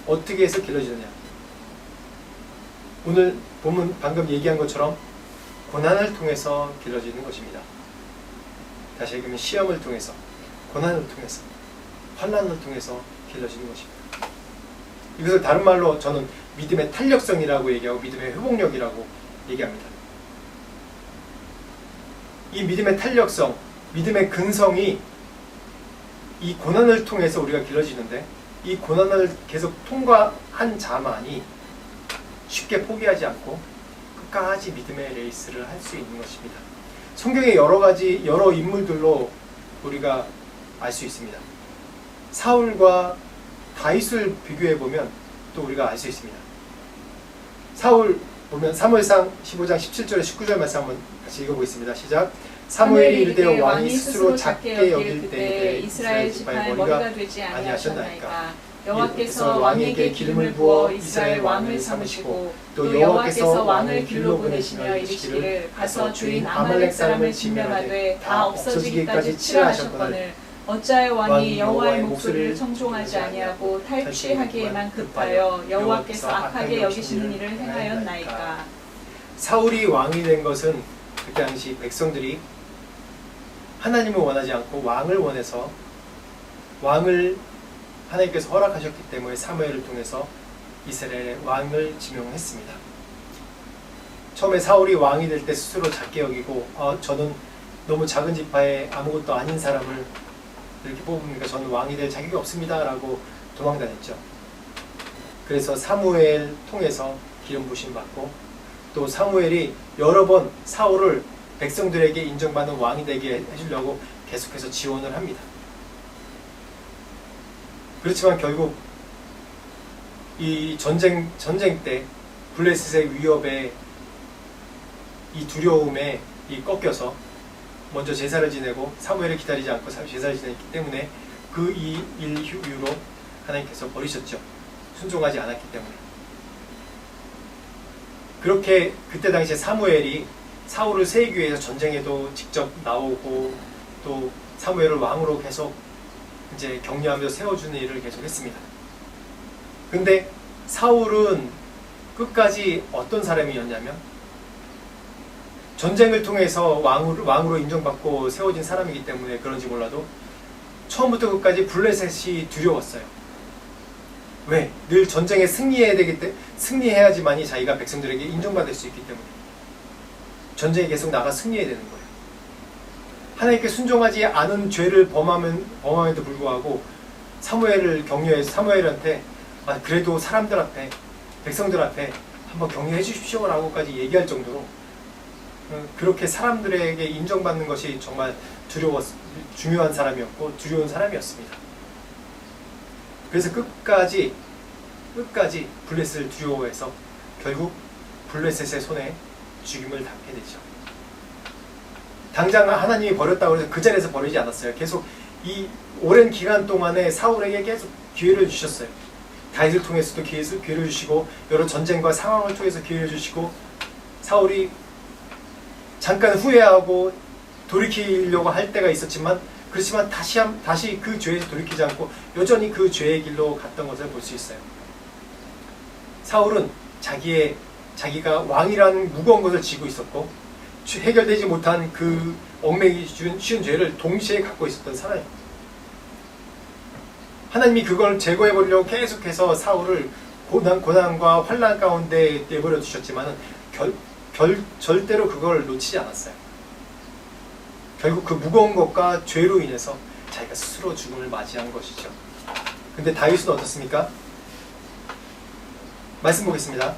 어떻게 해서 길러지느냐? 오늘 본문 방금 얘기한 것처럼 고난을 통해서 길러지는 것입니다. 다시 얘기하면 시험을 통해서, 고난을 통해서, 환난을 통해서 길러지는 것입니다. 이것을 다른 말로 저는 믿음의 탄력성이라고 얘기하고 믿음의 회복력이라고 얘기합니다. 이 믿음의 탄력성, 믿음의 근성이 이 고난을 통해서 우리가 길러지는데 이 고난을 계속 통과한 자만이 쉽게 포기하지 않고 끝까지 믿음의 레이스를 할 수 있는 것입니다. 성경의 여러 인물들로 우리가 알 수 있습니다. 사울과 다윗을 비교해보면 또 우리가 알 수 있습니다. 사울 보면 사무엘상 15장 17절에 19절 말씀 한번 같이 읽어보겠습니다. 시작. 사무엘이 이르되 왕이 스스로 작게 여길 때에 이스라엘 지파의 머리가 되지 아니하셨나이까. 여호와께서 왕에게 기름을 부어 이스라엘 왕을 삼으시고 또 여호와께서 왕을 길로 보내시며 이르시기를 가서 주인 아말렉 사람을 진멸하되 다 없어지기까지 치라 하셨거늘 어찌하여 왕이 여호와의 목소리를 청종하지 아니하고 탈취하기에만 급하여 여호와께서 악하게 여기시는 일을 행하였나이까. 사울이 왕이 된 것은 그 당시 백성들이 하나님을 원하지 않고 왕을 원해서 왕을 하나님께서 허락하셨기 때문에 사무엘을 통해서 이스라엘의 왕을 지명했습니다. 처음에 사울이 왕이 될 때 스스로 작게 여기고 저는 너무 작은 지파에 아무것도 아닌 사람을 이렇게 뽑으니까 저는 왕이 될 자격이 없습니다 라고 도망다녔죠. 그래서 사무엘 통해서 기름 부심 받고 또 사무엘이 여러 번 사울을 백성들에게 인정받는 왕이 되게 해주려고 계속해서 지원을 합니다. 그렇지만 결국 이 전쟁 때 블레셋의 위협에 이 두려움에 꺾여서 먼저 제사를 지내고 사무엘을 기다리지 않고 제사를 지냈기 때문에 그 일 이후로 하나님께서 버리셨죠. 순종하지 않았기 때문에. 그렇게 그때 당시에 사무엘이 사울을 세우기 위해서 전쟁에도 직접 나오고 또 사무엘을 왕으로 계속 이제 격려하면서 세워주는 일을 계속 했습니다. 근데 사울은 끝까지 어떤 사람이었냐면 전쟁을 통해서 왕으로 인정받고 세워진 사람이기 때문에 그런지 몰라도 처음부터 끝까지 블레셋이 두려웠어요. 왜? 늘 전쟁에 승리해야지만이 자기가 백성들에게 인정받을 수 있기 때문에 전쟁에 계속 나가 승리해야 되는 거예요. 하나님께 순종하지 않은 죄를 범함에도 불구하고 사무엘을 격려해서 사무엘한테 그래도 사람들 앞에 백성들 앞에 한번 격려해 주십시오 라고까지 얘기할 정도로 그렇게 사람들에게 인정받는 것이 정말 중요한 사람이었고 두려운 사람이었습니다. 그래서 끝까지 블레셋을 두려워해서 결국 블레셋의 손에 죽임을 당하게 되죠. 당장 하나님이 버렸다고 해서 그 자리에서 버리지 않았어요. 계속 이 오랜 기간 동안에 사울에게 계속 기회를 주셨어요. 다윗을 통해서도 기회를 주시고 여러 전쟁과 상황을 통해서 기회를 주시고 사울이 잠깐 후회하고 돌이키려고 할 때가 있었지만 그렇지만 다시 그 죄에서 돌이키지 않고 여전히 그 죄의 길로 갔던 것을 볼 수 있어요. 사울은 자기가 왕이라는 무거운 것을 지고 있었고 해결되지 못한 그 얽매이기 쉬운 죄를 동시에 갖고 있었던 사람입니다. 하나님이 그걸 제거해 보려고 계속해서 사울을 고난과 환난 가운데 내버려 두셨지만 절대로 그걸 놓치지 않았어요. 결국 그 무거운 것과 죄로 인해서 자기가 스스로 죽음을 맞이한 것이죠. 근데 다윗은 어떻습니까? 말씀 보겠습니다.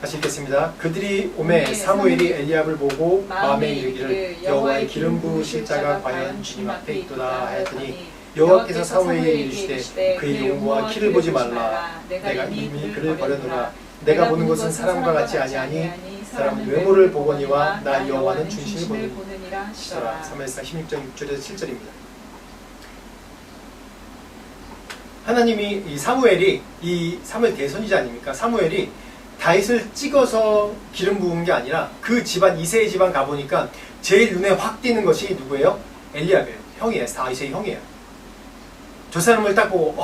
다시 읽겠습니다. 그들이 오매 사무엘이 엘리압을 보고 마음에 이르기를 여호와의 기름 부으실 자가 과연 주님 앞에 있도다 하였더니 여호와께서 사무엘에게 이르시되 그의 용모와 키를 보지 말라. 내가 이미 그를 버려놓으라. 내가 보는 것은 사람과 같지 아니하니 사람은 외모를 보거니와 나 여호와는 중심을 보느니라 하시더라. 사무엘상 16장 6절에서 7절입니다. 하나님이 이 사무엘 대선지자 아닙니까? 사무엘이 다윗을 찍어서 기름 부은 게 아니라 그 집안 이새의 집안 가보니까 제일 눈에 확 띄는 것이 누구예요? 엘리압이에요. 형이에요. 다윗의 형이에요. 저 사람을 딱 보고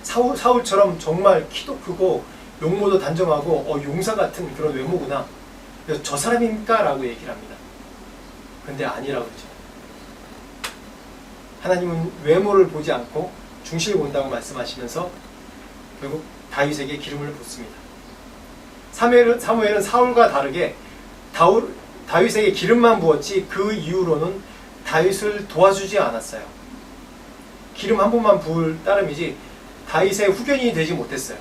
사울처럼 정말 키도 크고 용모도 단정하고 용사 같은 그런 외모구나. 그래서 저 사람입니까? 라고 얘기를 합니다. 근데 아니라고 그러죠. 하나님은 외모를 보지 않고 중심을 본다고 말씀하시면서 결국 다윗에게 기름을 붓습니다. 사무엘은 사울과 다르게 다윗에게 기름만 부었지 그 이후로는 다윗을 도와주지 않았어요. 기름 한 번만 부을 따름이지 다윗의 후견인이 되지 못했어요.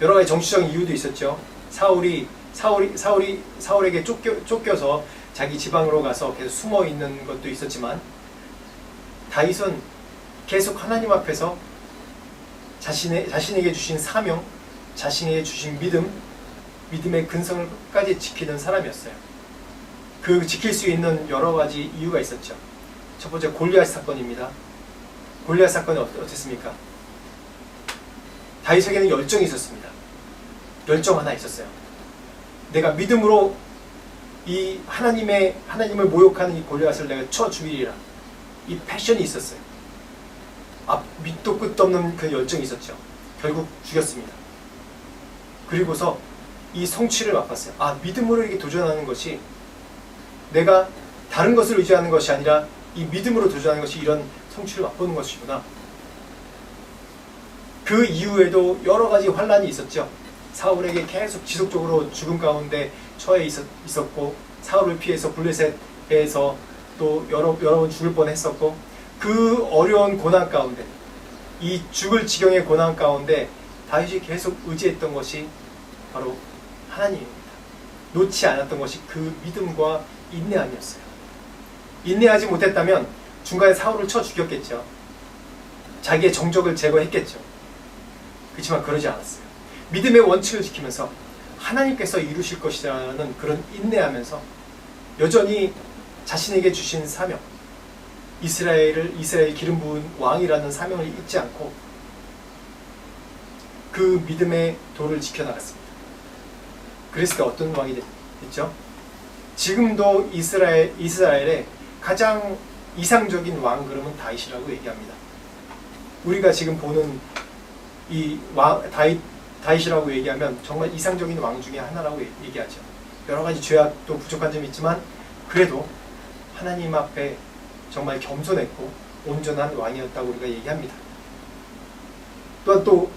여러 가지 정치적인 이유도 있었죠. 사울에게 쫓겨서 자기 지방으로 가서 계속 숨어 있는 것도 있었지만 다윗은 계속 하나님 앞에서 자신에게 주신 사명, 자신에게 주신 믿음의 근성을 끝까지 지키는 사람이었어요. 그 지킬 수 있는 여러 가지 이유가 있었죠. 첫 번째 골리앗 사건입니다. 골리앗 사건은 어땠습니까? 다윗에게는 열정이 있었습니다. 열정 하나 있었어요. 내가 믿음으로 이 하나님을 모욕하는 이 골리앗을 내가 쳐 죽이리라. 이 패션이 있었어요. 밑도 끝도 없는 그 열정이 있었죠. 결국 죽였습니다. 그리고서 이 성취를 맛봤어요. 믿음으로 이렇게 도전하는 것이 내가 다른 것을 의지하는 것이 아니라 이 믿음으로 도전하는 것이 이런 성취를 맛보는 것이구나. 그 이후에도 여러 가지 환난이 있었죠. 사울에게 계속 지속적으로 죽음 가운데 처해 있었고 사울을 피해서 블레셋에서 또 여러 번 죽을 뻔했었고 그 어려운 고난 가운데 이 죽을 지경의 고난 가운데 다윗이 계속 의지했던 것이 바로 하나님입니다. 놓지 않았던 것이 그 믿음과 인내함이었어요. 인내하지 못했다면 중간에 사울을 쳐 죽였겠죠. 자기의 정적을 제거했겠죠. 그렇지만 그러지 않았어요. 믿음의 원칙을 지키면서 하나님께서 이루실 것이라는 그런 인내하면서 여전히 자신에게 주신 사명, 이스라엘 기름 부은 왕이라는 사명을 잊지 않고 그 믿음의 도를 지켜나갔습니다. 그랬을 때 어떤 왕이 됐죠? 지금도 이스라엘의 가장 이상적인 왕 그러면 다윗이라고 얘기합니다. 우리가 지금 보는 이 다윗이라고 얘기하면 정말 이상적인 왕 중에 하나라고 얘기하죠. 여러 가지 죄악도 부족한 점이 있지만 그래도 하나님 앞에 정말 겸손했고 온전한 왕이었다고 우리가 얘기합니다. 또한 또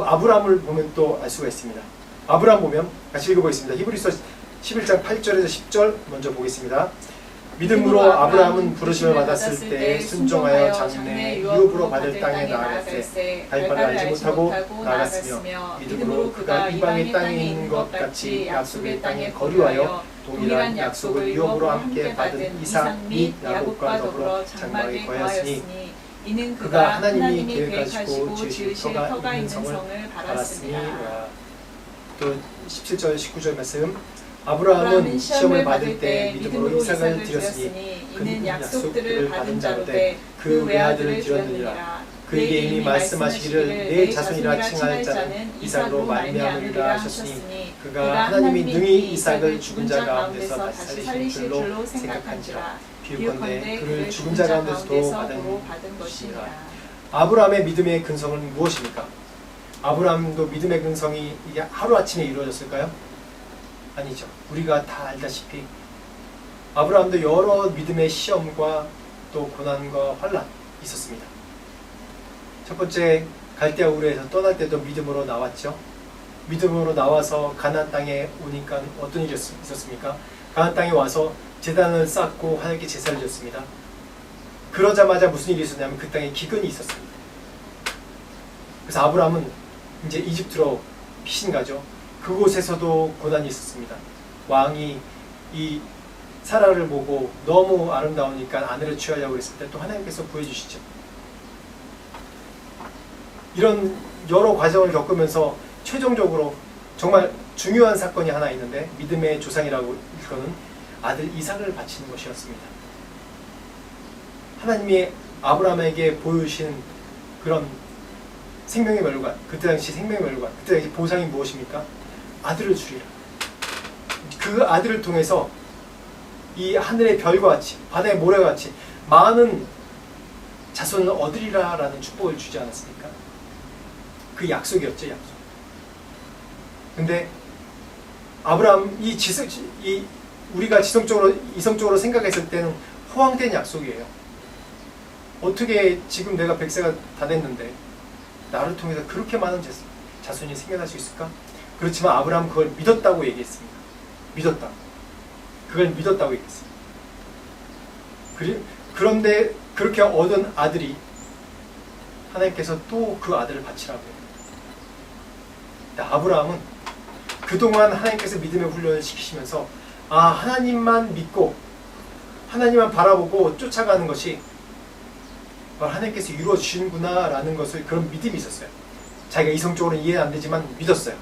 아브라함을 보면 또 알 수가 있습니다. 아브라함 보면 같이 읽어보겠습니다. 히브리서 11장 8절에서 10절 먼저 보겠습니다. 믿음으로 아브라함은 부르심을 받았을 때 순종하여 장래 유업으로 받을 땅에 나아갔으되 갈 바를 알지 못하고 나아갔으며 믿음으로 그가 이방의 땅에 있는 것 같이 약속의 땅에 거류하여 동일한 약속을 유업으로 함께 받은 이삭 및 야곱과 더불어 장막에 거하였으니 이는 그가 하나님이 계획하시고 지으실 터가 있는 성을 바랐으니. 또 17절 19절 말씀 아브라함은 시험을 받을 때 믿음으로 이삭을 드렸으니 이는 약속들을 받은 자로되 그 외아들을 드렸느니라. 그에게 이미 말씀하시기를 내 자손이라 칭할 자는 이삭으로 말미암으리라 하셨으니 그가 하나님이 능히 이삭을 죽은 자 가운데서 다시 살리실 줄로 생각한지라. 비유컨대 그를 죽은 자 가운데서도 받은 것이니라. 아브라함의 믿음의 근성은 무엇입니까? 아브라함도 믿음의 근성이 이게 하루아침에 이루어졌을까요? 아니죠. 우리가 다 알다시피 아브라함도 여러 믿음의 시험과 또 고난과 환난 있었습니다. 첫 번째 갈대아 우르에서 떠날 때도 믿음으로 나왔죠. 믿음으로 나와서 가나안 땅에 오니까 어떤 일이 있었습니까? 가나안 땅에 와서 제단을 쌓고 하나님께 제사를 드렸습니다. 그러자마자 무슨 일이 있었냐면 그 땅에 기근이 있었습니다. 그래서 아브라함은 이제 이집트로 피신 가죠. 그곳에서도 고난이 있었습니다. 왕이 이 사라를 보고 너무 아름다우니까 아내를 취하려고 했을 때 또 하나님께서 구해주시죠. 이런 여러 과정을 겪으면서 최종적으로 정말 중요한 사건이 하나 있는데 믿음의 조상이라고 일컫는 아들 이삭을 바치는 것이었습니다. 하나님이 아브라함에게 보여주신 그런 생명의 멸관, 그때 당시 생명의 멸관, 그때 당시 보상이 무엇입니까? 아들을 주리라. 그 아들을 통해서 이 하늘의 별과 같이 바다의 모래와 같이 많은 자손을 얻으리라 라는 축복을 주지 않았습니까? 그 약속이었죠, 약속. 근데 아브라함 우리가 이성적으로 생각했을 때는 허황된 약속이에요. 어떻게 지금 내가 100세가 다 됐는데 나를 통해서 그렇게 많은 자손이 생겨날 수 있을까? 그렇지만 아브라함은 그걸 믿었다고 얘기했습니다. 믿었다. 그걸 믿었다고 얘기했어요. 그런데 그렇게 얻은 아들이 하나님께서 또 그 아들을 바치라고 해요. 아브라함은 그동안 하나님께서 믿음의 훈련을 시키시면서 하나님만 믿고 하나님만 바라보고 쫓아가는 것이 하나님께서 이루어 주시는구나 라는 것을 그런 믿음이 있었어요. 자기가 이성적으로는 이해는 안 되지만 믿었어요.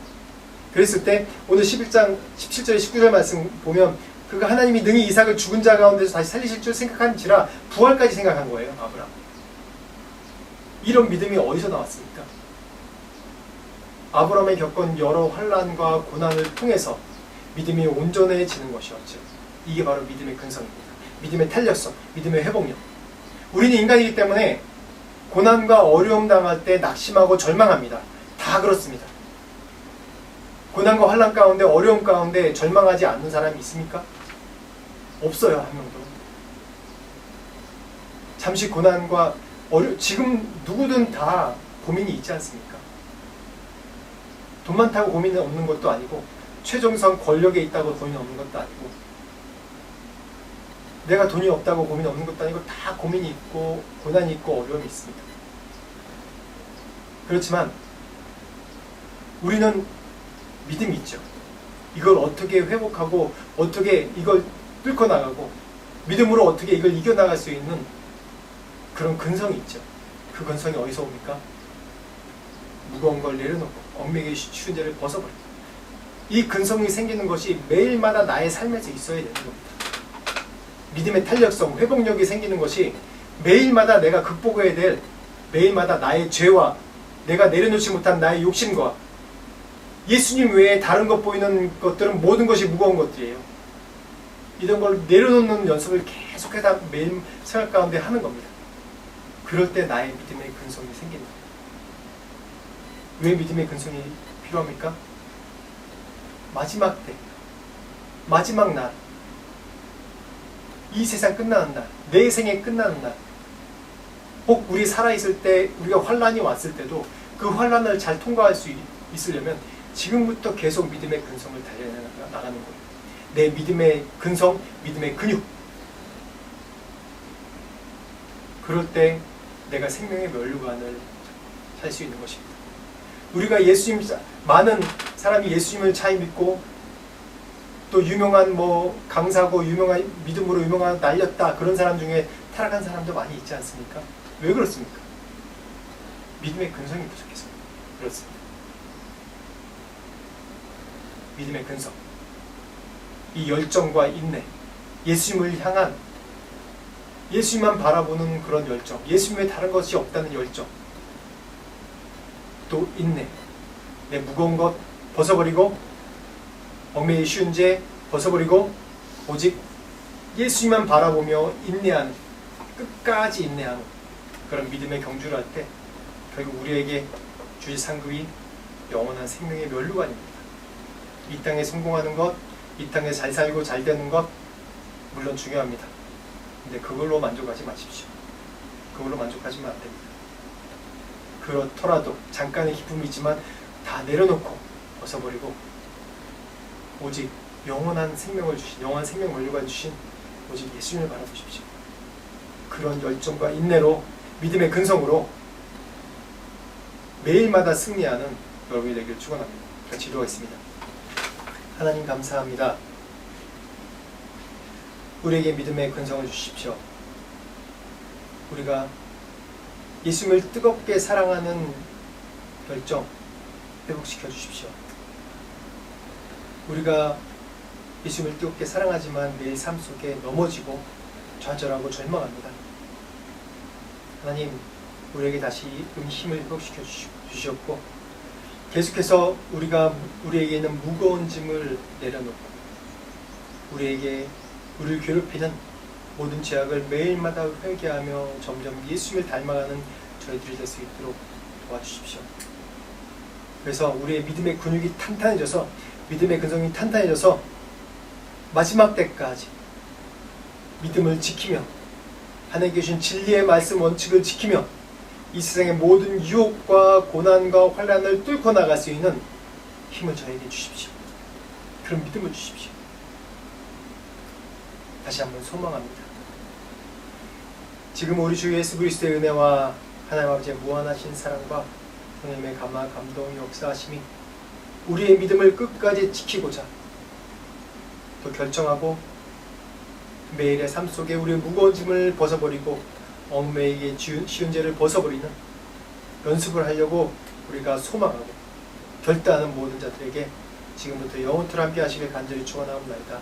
그랬을 때 오늘 11장 17절 19절 말씀 보면 그가 하나님이 능히 이삭을 죽은 자 가운데서 다시 살리실 줄 생각한지라 부활까지 생각한 거예요. 아브라함. 이런 믿음이 어디서 나왔습니까? 아브라함이 겪은 여러 환난과 고난을 통해서 믿음이 온전해지는 것이었죠. 이게 바로 믿음의 근성입니다. 믿음의 탄력성, 믿음의 회복력. 우리는 인간이기 때문에 고난과 어려움 당할 때 낙심하고 절망합니다. 다 그렇습니다. 고난과 환난 가운데 어려움 가운데 절망하지 않는 사람이 있습니까? 없어요. 한 명도. 잠시 고난과 지금 누구든 다 고민이 있지 않습니까? 돈 많다고 고민이 없는 것도 아니고 최종선 권력에 있다고 고민이 없는 것도 아니고 내가 돈이 없다고 고민이 없는 것도 아니고 다 고민이 있고 고난이 있고 어려움이 있습니다. 그렇지만 우리는 믿음이 있죠. 이걸 어떻게 회복하고 어떻게 이걸 뚫고 나가고 믿음으로 어떻게 이걸 이겨나갈 수 있는 그런 근성이 있죠. 그 근성이 어디서 옵니까? 무거운 걸 내려놓고 얽매기 쉬운 자를 벗어버리고 이 근성이 생기는 것이 매일마다 나의 삶에서 있어야 되는 겁니다. 믿음의 탄력성, 회복력이 생기는 것이 매일마다 내가 극복해야 될 매일마다 나의 죄와 내가 내려놓지 못한 나의 욕심과 예수님 외에 다른 것 보이는 것들은 모든 것이 무거운 것들이에요. 이런 걸 내려놓는 연습을 계속해서 매일 생활 가운데 하는 겁니다. 그럴 때 나의 믿음의 근성이 생깁니다. 왜 믿음의 근성이 필요합니까? 마지막 때, 마지막 날, 이 세상 끝나는 날, 내 생에 끝나는 날, 혹 우리 살아있을 때 우리가 환란이 왔을 때도 그 환란을 잘 통과할 수 있으려면 지금부터 계속 믿음의 근성을 달려나가는 거예요. 내 믿음의 근성, 믿음의 근육. 그럴 때 내가 생명의 멸류관을 살 수 있는 것입니다. 우리가 많은 사람이 예수님을 잘 믿고 또 유명한 강사고 유명한 믿음으로 유명한 날렸다 그런 사람 중에 타락한 사람도 많이 있지 않습니까? 왜 그렇습니까? 믿음의 근성이 부족해서 그렇습니다. 믿음의 근성. 이 열정과 인내, 예수님을 향한 예수님만 바라보는 그런 열정, 예수님에 다른 것이 없다는 열정, 또 인내, 내 무거운 것 벗어버리고 얽매이기 쉬운 죄 벗어버리고 오직 예수님만 바라보며 인내하는, 끝까지 인내하는 그런 믿음의 경주를 할 때 결국 우리에게 주의 상급이 영원한 생명의 면류관입니다. 이 땅에 성공하는 것, 이 땅에 잘 살고 잘 되는 것 물론 중요합니다. 근데 그걸로 만족하지 마십시오. 그걸로 만족하시면 안 됩니다. 그렇더라도 잠깐의 기쁨이지만 다 내려놓고 벗어버리고 오직 영원한 생명을 주신, 영원한 생명 면류관 주신 오직 예수님을 바라보십시오. 그런 열정과 인내로, 믿음의 근성으로 매일마다 승리하는 여러분이 되기를 축원합니다. 같이 기도하겠습니다. 하나님 감사합니다. 우리에게 믿음의 근성을 주십시오. 우리가 예수님을 뜨겁게 사랑하는 열정 회복시켜 주십시오. 우리가 예수님을 뜨겁게 사랑하지만 매일 삶 속에 넘어지고 좌절하고 절망합니다. 하나님, 우리에게 다시 힘을 회복시켜 주셨고 계속해서 우리에게 있는 무거운 짐을 내려놓고 우리를 괴롭히는 모든 죄악을 매일마다 회개하며 점점 예수님을 닮아가는 저희들이 될 수 있도록 도와주십시오. 그래서 우리의 믿음의 근육이 탄탄해져서, 믿음의 근성이 탄탄해져서 마지막 때까지 믿음을 지키며 하나님께 주신 진리의 말씀 원칙을 지키며 이 세상의 모든 유혹과 고난과 환난을 뚫고 나갈 수 있는 힘을 저에게 주십시오. 그런 믿음을 주십시오. 다시 한번 소망합니다. 지금 우리 주 예수 그리스도의 은혜와 하나님 아버지의 무한하신 사랑과 하나님의 감화 감동 역사하심이 우리의 믿음을 끝까지 지키고자 또 결정하고 매일의 삶 속에 우리의 무거운 짐을 벗어버리고 얽매이기 쉬운 죄를 벗어버리는 연습을 하려고 우리가 소망하고 결단하는 모든 자들에게 지금부터 영원토록 함께 하시길 간절히 축원하옵나이다.